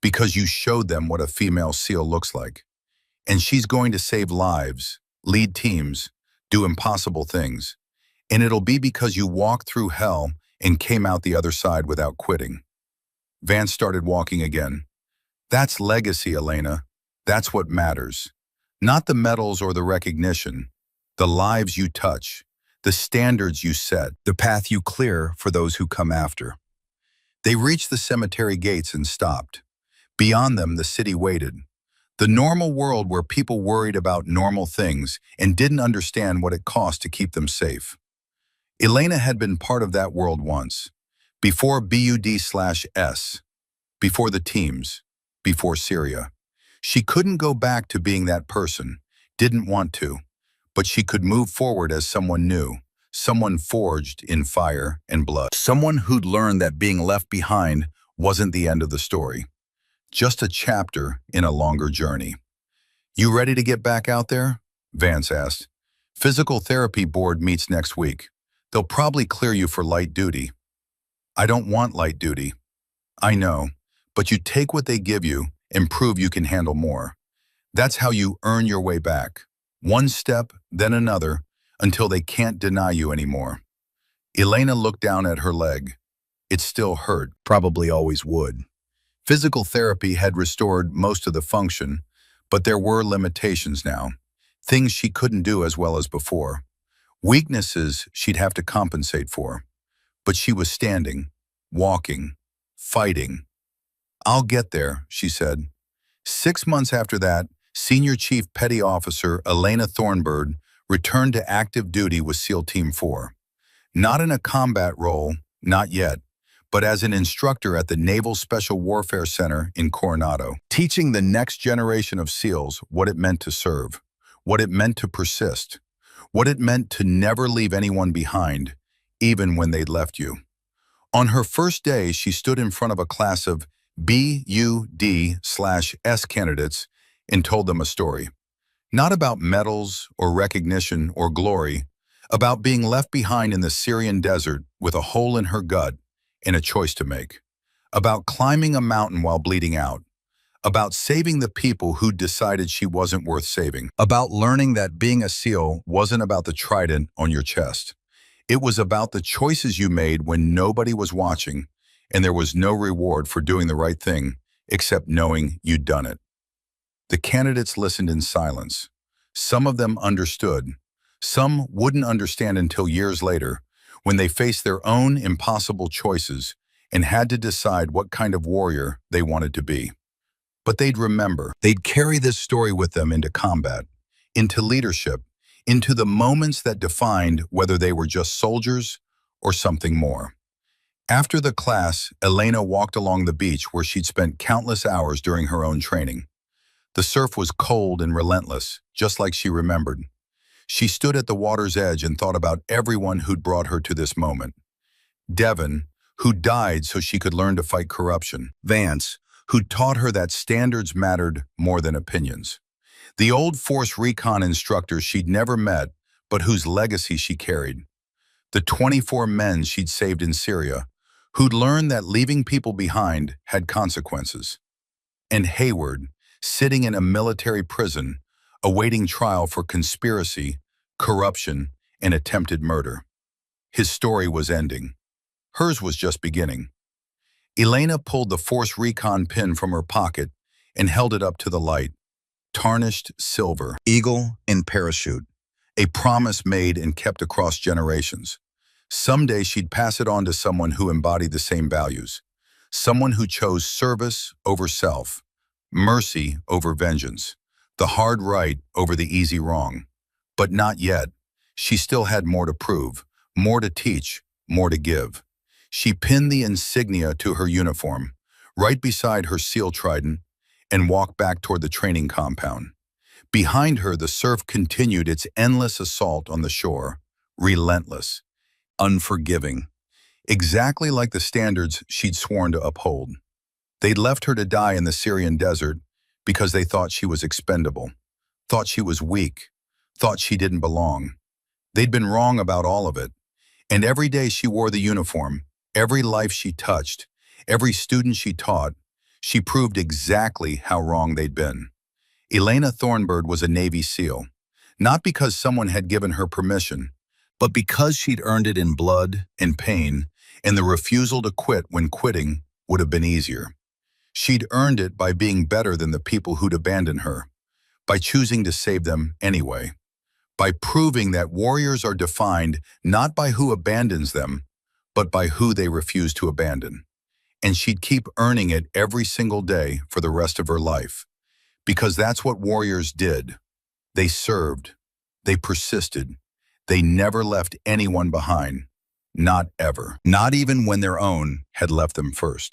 because you showed them what a female SEAL looks like. And she's going to save lives, lead teams, do impossible things. And it'll be because you walked through hell and came out the other side without quitting. Vance started walking again. That's legacy, Elena. That's what matters. Not the medals or the recognition. The lives you touch, the standards you set, the path you clear for those who come after. They reached the cemetery gates and stopped. Beyond them, the city waited. The normal world where people worried about normal things and didn't understand what it cost to keep them safe. Elena had been part of that world once, before BUD/S, before the teams, before Syria. She couldn't go back to being that person, didn't want to, but she could move forward as someone new, someone forged in fire and blood, someone who'd learned that being left behind wasn't the end of the story, just a chapter in a longer journey. You ready to get back out there? Vance asked. Physical therapy board meets next week. They'll probably clear you for light duty. I don't want light duty. I know, but you take what they give you and prove you can handle more. That's how you earn your way back. One step, then another, until they can't deny you anymore. Elena looked down at her leg. It still hurt, probably always would. Physical therapy had restored most of the function, but there were limitations now, things she couldn't do as well as before. Weaknesses she'd have to compensate for. But she was standing, walking, fighting. I'll get there, she said. 6 months after that, Senior Chief Petty Officer Elena Thornburg returned to active duty with SEAL Team 4. Not in a combat role, not yet, but as an instructor at the Naval Special Warfare Center in Coronado, teaching the next generation of SEALs what it meant to serve, what it meant to persist, what it meant to never leave anyone behind, even when they'd left you. On her first day, she stood in front of a class of BUD/S candidates and told them a story. Not about medals or recognition or glory, about being left behind in the Syrian desert with a hole in her gut and a choice to make. About climbing a mountain while bleeding out. About saving the people who decided she wasn't worth saving. About learning that being a SEAL wasn't about the trident on your chest. It was about the choices you made when nobody was watching and there was no reward for doing the right thing except knowing you'd done it. The candidates listened in silence. Some of them understood. Some wouldn't understand until years later, when they faced their own impossible choices and had to decide what kind of warrior they wanted to be. But they'd remember. They'd carry this story with them into combat, into leadership, into the moments that defined whether they were just soldiers or something more. After the class, Elena walked along the beach where she'd spent countless hours during her own training. The surf was cold and relentless, just like she remembered. She stood at the water's edge and thought about everyone who'd brought her to this moment. Devon, who died so she could learn to fight corruption. Vance, who taught her that standards mattered more than opinions. The old Force Recon instructor she'd never met, but whose legacy she carried. The 24 men she'd saved in Syria, who'd learned that leaving people behind had consequences. And Hayward, sitting in a military prison, awaiting trial for conspiracy, corruption, and attempted murder. His story was ending. Hers was just beginning. Elena pulled the Force Recon pin from her pocket and held it up to the light. Tarnished silver, eagle and parachute, a promise made and kept across generations. Someday she'd pass it on to someone who embodied the same values, someone who chose service over self, mercy over vengeance, the hard right over the easy wrong. But not yet. She still had more to prove, more to teach, more to give. She pinned the insignia to her uniform, right beside her SEAL trident, and walked back toward the training compound. Behind her, the surf continued its endless assault on the shore, relentless, unforgiving, exactly like the standards she'd sworn to uphold. They'd left her to die in the Syrian desert because they thought she was expendable, thought she was weak, thought she didn't belong. They'd been wrong about all of it. And every day she wore the uniform, every life she touched, every student she taught, she proved exactly how wrong they'd been. Elena Thornburg was a Navy SEAL, not because someone had given her permission, but because she'd earned it in blood and pain and the refusal to quit when quitting would have been easier. She'd earned it by being better than the people who'd abandoned her, by choosing to save them anyway, by proving that warriors are defined not by who abandons them, but by who they refuse to abandon. And she'd keep earning it every single day for the rest of her life, because that's what warriors did. They served, they persisted, they never left anyone behind, not ever, not even when their own had left them first.